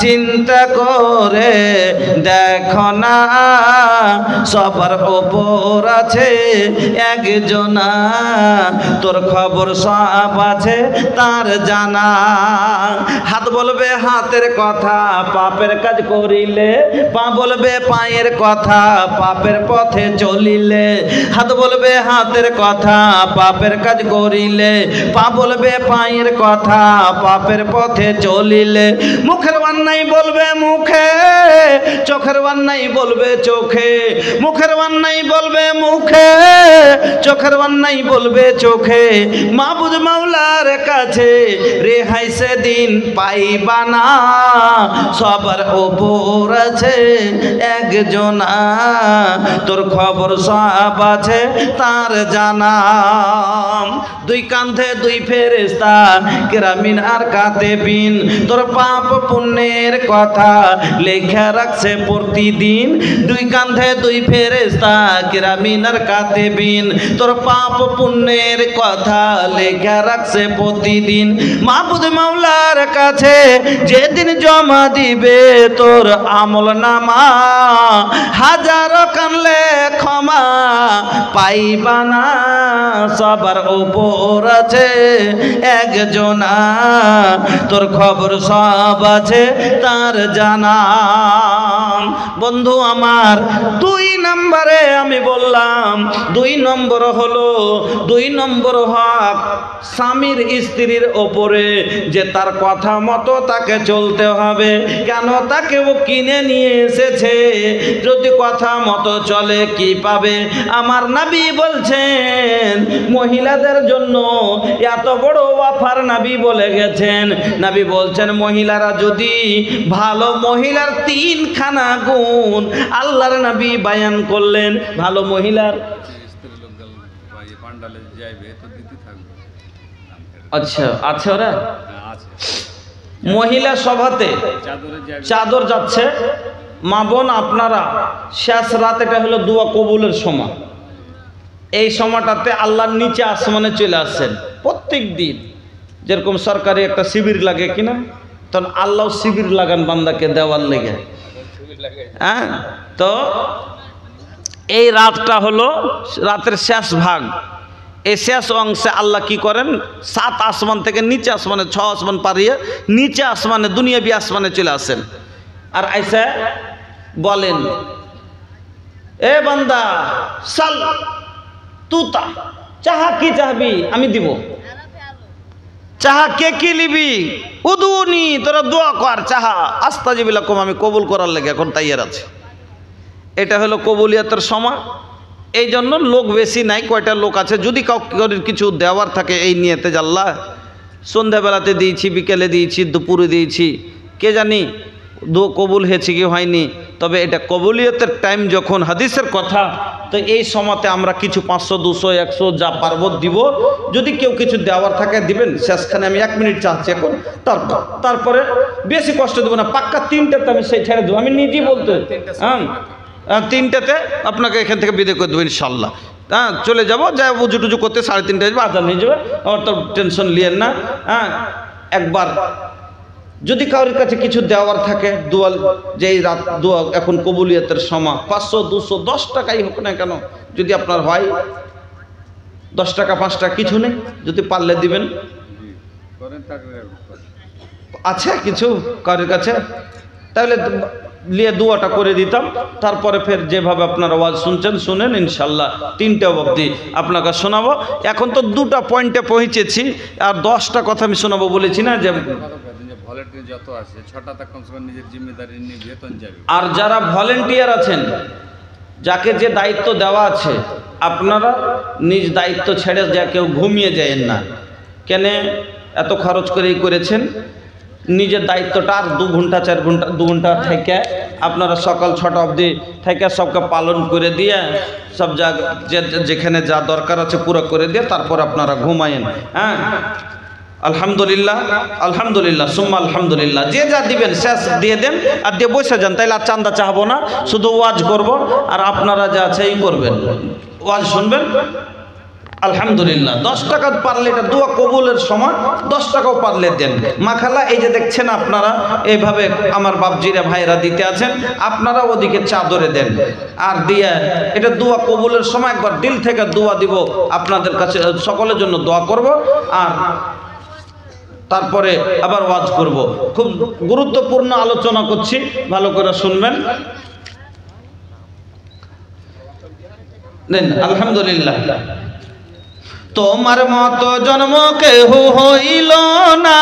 চিন্তা করে দেখো না সবার উপর আছে একজনা, তোর খবর সব আছে তার জানা। হাত বলবে হাতের কথা, পাপের কাজ করিলে, পা বলবে পায়ের কথা, পাপের পথে চলিলে। হাত বলবে হাতের কথা, পাপের কাজ করিলে, পা বলবে পায়ের কথা, পাপের পথে চলিলে। মুখের অন্যায় বলবে মুখে, চোখের অন্যায় বলবে চোখে, মুখের অন্যায় বলবে মুখে, চোখের অন্যায় বলবে চোখে। মাবুদ মাওলার কাছে রেহাই সেদিন পাইবা না, সবার উপর আছে একজনা, তোর খবর সব আছে তার জানা। দুই কাঁধে দুই ফেরেশতা কিরামিন আর কাতিবিন, তোর পাপ পুণ্যের কথা লেখা রাখছে প্রতিদিন। দুই কাঁধে দুই ফেরেশতা কিরামিন আর কাতিবিন, তোর পাপ পুণ্যের কথা লেখা রাখছে প্রতিদিন। মাবুদ মাওলার কাছে যেদিন জমা দিবে তোর আমল নামা, হাজারো কানলে ক্ষমা পাইবা না, সবার উপর আছে একজনা, তোর খবর সব আছে তার জানা। বন্ধু আমার, 2 নম্বরে আমি বললাম, 2 নম্বর হলো, 2 নম্বর হক স্বামীর স্ত্রীর ওপরে, যে তার কথা মতো তাকে চলতে হবে। কেন? তাকে ও কিনে নিয়ে এসেছে, যদি কথা মতো চলে কি পাবে? আমার নবী বলছেন মহিলাদের জন্য এত বড় অফার নবী বলে গেছেন। নবী বলছেন মহিলারা যদি ভালো, মহিলার 3খানা গুণ আল্লাহর নবী বয়ান করলেন। ভালো মহিলার, আচ্ছা আচ্ছা, ওরা মহিলা সভাতে চাদর যাচ্ছে। মা বোন আপনারা শেষ রাত, এটা হলো দোয়া কবুলের সময়। এই সময়টাতে আল্লাহর নিচে আসমানে চলে আসছেন প্রত্যেক দিন। যেরকম সরকারি একটা শিবির লাগে কিনা, তখন আল্লাহ শিবির লাগান বান্দাকে দেওয়ার লেগে। হ্যাঁ, তো এই রাতটা হলো রাতের শেষ ভাগ। এই শেষ অংশে আল্লাহ কি করেন, 7 আসমান থেকে নিচে আসমানে, 6 আসমান পারিয়ে নিচে আসমানে, দুনিয়াবি আসমানে চলে আসেন। আর আইসা বলেন, এ বান্দা সাল তুতা, চাহা কি চাহবি আমি দিব, চাহা কে কি লিবি, উদুনি তোরা দোয়া কর, চাহা আস্তাজিব লাকুম, আমি কবুল করার লেগে এখন তাইয়ার আছে। এটা হলো কবুলিয়াতের সময়। এই জন্য লোক বেশি নাই, কয়টা লোক আছে। যদি কাউকে কিছু দেওয়ার থাকে এই নিয়েতে, আল্লাহ সন্ধ্যাবেলাতে দিয়েছি, বিকেলে দিয়েছি, দুপুরে দিয়েছি, কে জানি কবুল হয়েছে কি হয়নি। তবে এটা কবুলিয়তের টাইম যখন, হাদিসের কথা, তো এই সময়তে আমরা কিছু 500 200 100 যা পারব দিব। যদি কেউ কিছু দেওয়ার থাকে দিবেন। শেষখানে আমি 1 মিনিট চাচ্ছি এখন, তারপরে বেশি কষ্ট দেবো না। পাক্কা 3টাতে আমি সেই ছেড়ে দেবো, আমি নিজেই বলতে। হ্যাঁ, 3টাতে আপনাকে এখান থেকে বিদায় করে দেবো ইনশাল্লাহ। হ্যাঁ, চলে যাবো, যাই উজু টুজু করতে 3:30 আসবে, আজান হয়ে যাবে। আমার তো টেনশন লিয়েন না। হ্যাঁ, একবার যদি কারোর কাছে কিছু দেওয়ার থাকে, দোয়া, যেই রাত দোয়া এখন কবুলিয়তের সময়, 500 200 10 টাকাই হোক না কেন, যদি আপনার হয় 10 টাকা 5 টাকা কিছু নেই, যদি পারলে দিবেন। আছে কিছু কারোর কাছে, তাহলে লিয়ে দোয়াটা করে দিতাম। তারপরে ফের যেভাবে আপনার আওয়াজ শুনছেন শুনেন, ইনশাল্লাহ 3টা অবধি আপনাকে শোনাবো। এখন তো 2টা পয়েন্টে পৌঁছেছি, আর 10টা কথা আমি শোনাবো বলেছি না যে। আর যারা ভলেন্টিয়ার আছেন, যাকে যে দায়িত্ব দেওয়া আছে, আপনারা নিজ দায়িত্ব ছেড়ে যা কেউ ঘুমিয়ে যায়েন না। কেন এত খরচ করেই করেছেন, নিজের দায়িত্বটা আর 2 ঘন্টা 4 ঘন্টা 2 ঘন্টা থেকে আপনারা সকাল 6টা অবধি থেকে সবকে পালন করে দিয়ে, সব জায়গা যেখানে যা দরকার আছে পুরো করে দিয়ে তারপর আপনারা ঘুমায়েন। হ্যাঁ, আলহামদুলিল্লাহ, আলহামদুলিল্লাহ, সুম্মা আলহামদুলিল্লাহ। যে যা দিবেন শেষ দিয়ে দেন, আর দিয়ে বসে যান। তাইলে আর চান্দা চাহবো না, শুধু ওয়াজ করব, আর আপনারা যা আছে এই করবেন, ওয়াজ শুনবেন। আলহামদুলিল্লাহ। 10 টাকা পারলে, এটা দোয়া কবুলের সময় 10 টাকাও পারলে দেন। মাখালা এই যে দেখছেন আপনারা, এইভাবে আমার বাপজিরা ভাইরা দিতে আছেন, আপনারা ওদিকে চাদরে দেন। আর দিয়ে এটা দোয়া কবুলের সময় একবার দিল থেকে দোয়া দিব, আপনাদের কাছে সকলের জন্য দোয়া করব, আর তারপরে আবার ওয়াজ করব। খুব গুরুত্বপূর্ণ আলোচনা করছি, ভালো করে শুনবেন। দেন আলহামদুলিল্লাহ। তোমার মতো জন্ম কেহ হইল না।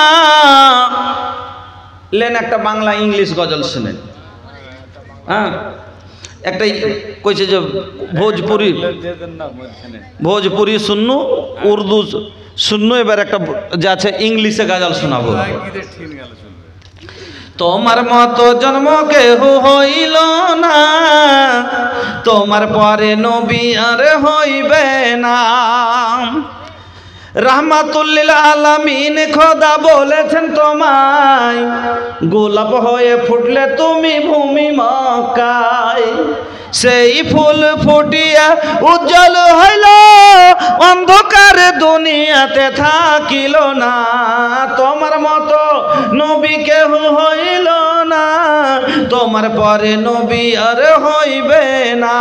লেন একটা বাংলা ইংলিশ গজল শুনেন। হ্যাঁ, একটাই কইছে যে ভোজপুরি শূন্য, উর্দু শূন্য, এবার একটা যা আছে ইংলিশে গজল শোনাবো। তোমার মতো জন্ম কেহ হইল না, তোমার পরে নবী আর হইবে না। রাহমাতুল্লিল আলামিন খোদা বলেছেন তোমায়, গোলাপ হয়ে ফুটলে তুমি ভূমি মক্কায়। সেই ফুল ফুটিয়া উজ্জ্বল হইল, অন্ধকার দুনিয়াতে থাকিল না। তোমার মতো নবী কেহ হইল না, তোমার পরে নবী আর হইবে না।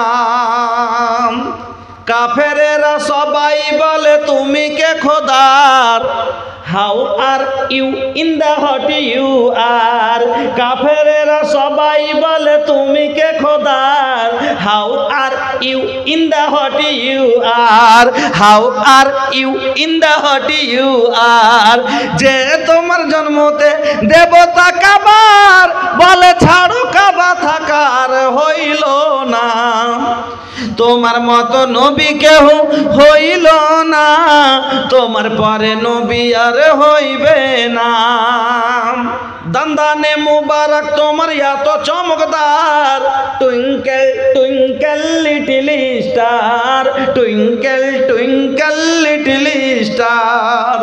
কাফেরেরা সবাই বলে তুমি কে খোদার, how are you in the hot you are. কাফেরেরা সবাই বলে তুমি কে খোদার, how are you in the hot you are, how are you in the hot you are. যে তোমার জন্মতে দেবতা কাবার, বলে ছাড়ো কাবা থাকার হইল না। তোমার মতো নবী কেহ হইল না, তোমার পরে নবী আর হইবে না। দান্দানে মুবারক তোমার এত চমকদার, twinkle twinkle little star, twinkle twinkle little star.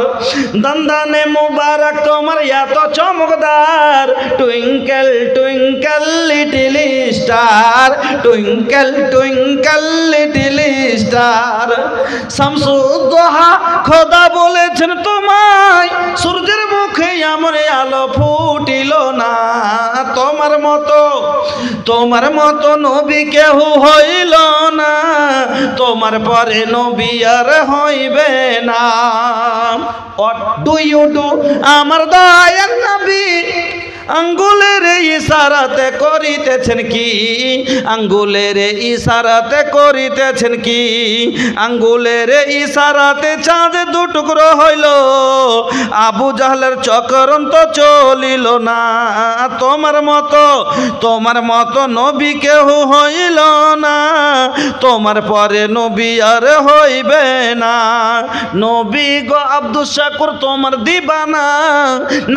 দান্দানে মুবারক তোমার এত চমকদার, twinkle twinkle little star, twinkle twinkle little star. Star Shamsuddoha খোদা বলেছেন তোমায় সূর্যের মুখে আমার আলো ফুটিল না তোমার মতো নবী কেহ হইল না তোমার পরে নবী আর হইবে না What do you do আমার দয়ার নবী আঙ্গুলের ইশারাতে করিতেছেন কি আঙ্গুলের ইশারাতে করিতেছেন কি আঙ্গুলের ইশারাতে চাঁদ দুটুকরো হইল আবু জাহলের চক্রান্ত চলিল না তোমার মতো নবী কেহ হইল না তোমার পরে নবী আর হইবে না নবী গো আব্দুল শাকুর তোমার দিবানা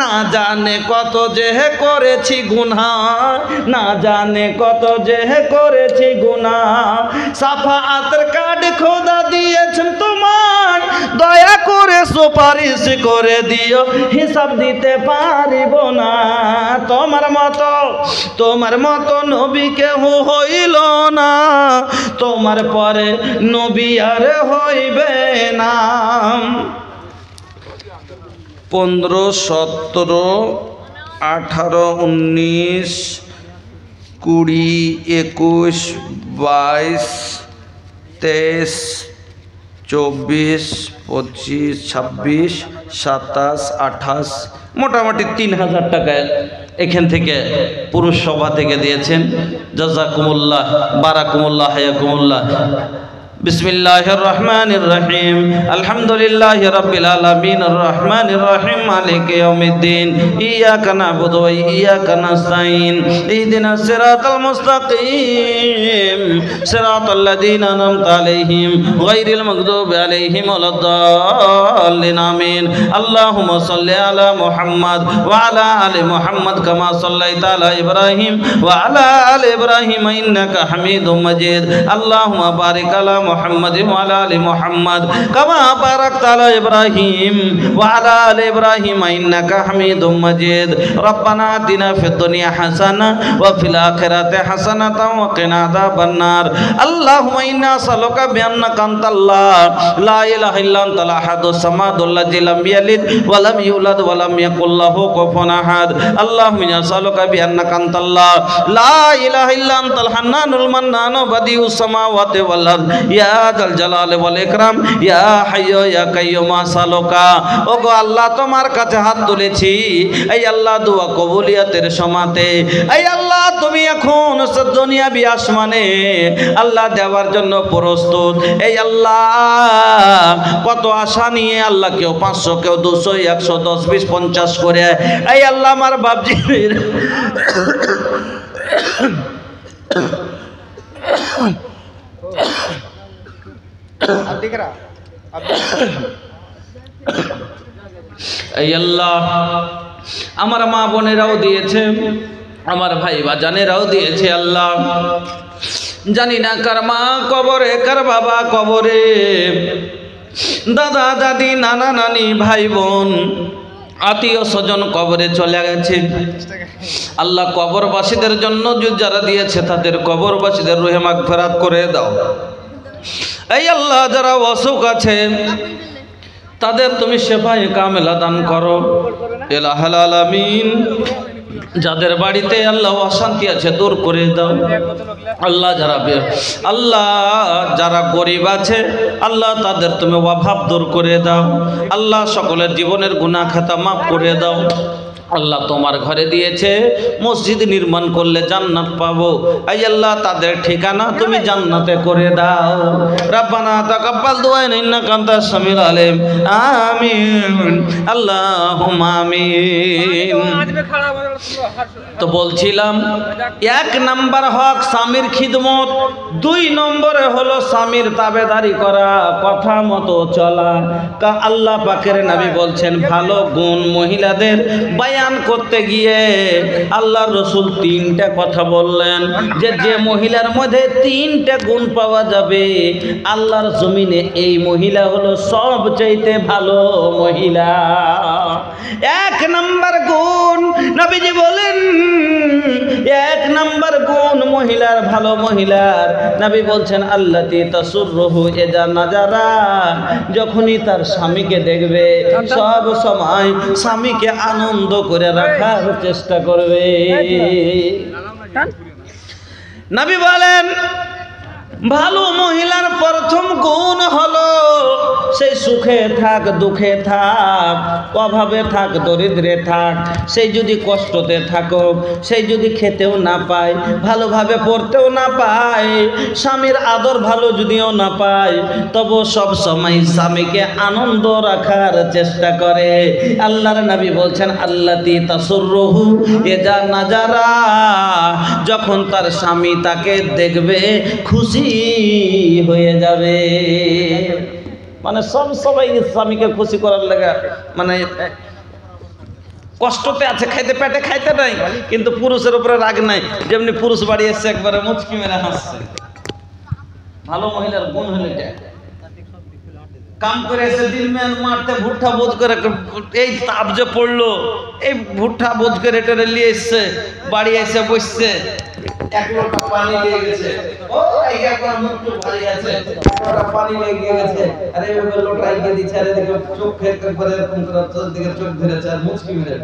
না জানে কত যে করেছি গুনাহ না জানে কত যে করেছি গুনাহ সাফাআতের কার্ড খোদা দিয়েছেন তোমার দয়া করে সুপারিশ করে দিও হিসাব দিতে পারিব না তোমার মতো নবী কেহ হইল না তোমার পরে নবী আর হইবে না 15, 17, 18, 19, 20, 21, 22, 23, 24, 25, 26, 27, 28 মোটামুটি 3000 টাকা এখান থেকে পুরুষ সভা থেকে দিয়েছেন জাযাকুমুল্লাহ বারাকুমুল্লাহ হায়াকুমুল্লাহ বিসমিল্লাহির রহমানির রহিম আলহামদুলিল্লাহি রাব্বিল আলামিন আর রহমানির রহিম মালিকি ইয়াউমিদ্দিন ইয়াকা না'বুদু ওয়া ইয়াকা নাস্তাইন ইহদিনাস সিরাতাল মুস্তাকিম সিরাতাল লাযিনা আন'আমতা আলাইহিম গায়রিল মাগদুবি আলাইহিম ওয়ালাদ-দাল্লিন আমিন আল্লাহুম্মা সাল্লি আলা মুহাম্মাদ ওয়া আলা আলি মুহাম্মাদ কামা সাল্লাইতা আলা ইব্রাহিম ওয়া আলা আলি ইব্রাহিম ইন্নাকা হামিদুম মাজিদ আল্লাহুম্মা বারিক আলা محمد وعلى آل محمد كما باركت على إبراهيم وعلى آل إبراهيم إنك حميد مجيد ربنا آتنا في الدنيا حسنة وفي الآخرة حسنة وقنا عذاب النار اللهم إنا نسألك بأنك أنت الله لا إله إلا أنت الأحد الصمد الذي لم يلد ولم يولد ولم يكن له كفوا أحد اللهم إنا نسألك بأنك أنت الله لا إله إلا أنت الحنان المنان بديع السماوات والأرض ইয়া জাল জালাল ওয়াল ইকরাম ইয়া হাইয়্যু ইয়া কাইয়্যুম আসালুকা ওগো আল্লাহ তোমার কাছে হাত তুলেছি এই আল্লাহ দোয়া কবুলিয়তের সমাতে এই আল্লাহ তুমি এখন দুনিয়াবি আসমানে আল্লাহ দেওয়ার জন্য প্রস্তুত এই আল্লাহ কত আশা নিয়ে আল্লাহ কেউ 500 কেউ 200 110 20 50 করে এই আল্লাহ আমার বাপজির এই আল্লাহ আমার মা বোনেরাও দিয়েছে আমার ভাই বাজানেরাও দিয়েছে আল্লাহ জানি না কার মা কবরে কার বাবা কবরে দাদা দাদি নানা নানি ভাই বোন আত্মীয় স্বজন কবরে চলে গেছে আল্লাহ কবরবাসীদের জন্য যারা দিয়েছে তাদের কবরবাসীদের রুহে মাগফিরাত করে দাও এই আল্লাহ যারা অসুখ আছে তাদের তুমি শেফায়ে কামেলা দান করো ইলাহুল আলামিন যাদের বাড়িতে আল্লাহ অশান্তি আছে দূর করে দাও আল্লাহ যারা গরিব আছে আল্লাহ তাদের তুমি অভাব দূর করে দাও আল্লাহ সকলের জীবনের গুনাহ খাতা মাফ করে দাও আল্লাহ তোমার ঘরে দিয়েছে মসজিদ নির্মাণ করলে জান্নাত পাবো আই আল্লাহ তাদের ঠিকানা তুমি জান্নাতে করে দাও রব্বানা তাকাব্বাল দুআ ইন্নাকা আনতাস সামিউল আলিম আমিন আল্লাহুম্মা আমিন তো বলছিলাম 1 নাম্বার হক স্বামীর খিদমত 2 নম্বরে হলো স্বামীর তাবেদারি করা কথা মতো চলা আল্লাহ পাকের নবী বলছেন ভালো গুণ মহিলাদের বয়ান করতে গিয়ে আল্লাহর রাসূল 3টা কথা বললেন যে মহিলার মধ্যে 3টা গুণ পাওয়া যাবে আল্লাহর জমিনে এই মহিলা হলো সবচেয়ে ভালো মহিলা 1 নাম্বার গুণ নবীজি বলেন এক নাম্বার গুণ মহিলার, ভালো মহিলার, নবী বলছেন আল্লাতি তাসুররুহু ইজা নাজারা, যখনই তার স্বামীকে দেখবে সব সময় স্বামীকে আনন্দ করে রাখার চেষ্টা করবে। নবী বলেন ভালো মহিলার প্রথম গুণ হলো সেই সুখে থাক দুঃখে থাক, অভাবে থাক দরিদ্রে থাক, সেই যদি কষ্টতে থাকো, সেই যদি খেতেও না পায়, ভালোভাবে পড়তেও না পায়, স্বামীর আদর ভালো যদিও না পায়, তবু সব সময় স্বামীকে আনন্দ রাখার চেষ্টা করে। আল্লাহর নবী বলছেন আল্লাতি তাসুররুহু ইজা নাজারা, যখন তার স্বামী তাকে দেখবে খুশি হয়ে যাবে। মানে সবাই স্বামীকে খুশি করার লাগা, মানে কষ্টতে আছে, খাইতে পেটে খাইতে নাই, কিন্তু পুরুষের উপরে রাগ নাই, যেমনি পুরুষ বাড়ি এসছে একবারে মুচকি মেরে হাসছে। ভালো মহিলার গুণ হলো এটা। কাম করে এসে দিন মেন মারতে ভুট্টা বোঝ করে, এই তাপ যে পড়লো, এই ভুট্টা বোঝ করে এটা নিয়ে এসছে, বাড়ি এসে বসছে, এক লোটা পানি লেগে গেছে, ও এই একবার মুখ ভারী আছে, ওটা পানি লেগে গেছে, আরে ওই লোটা এগিয়ে দিচ্ছে, আরে দেখো চোখ ফের করে এরকম করে, চোখ দিকে চোখ ধরেছে আর মুচকি মেরে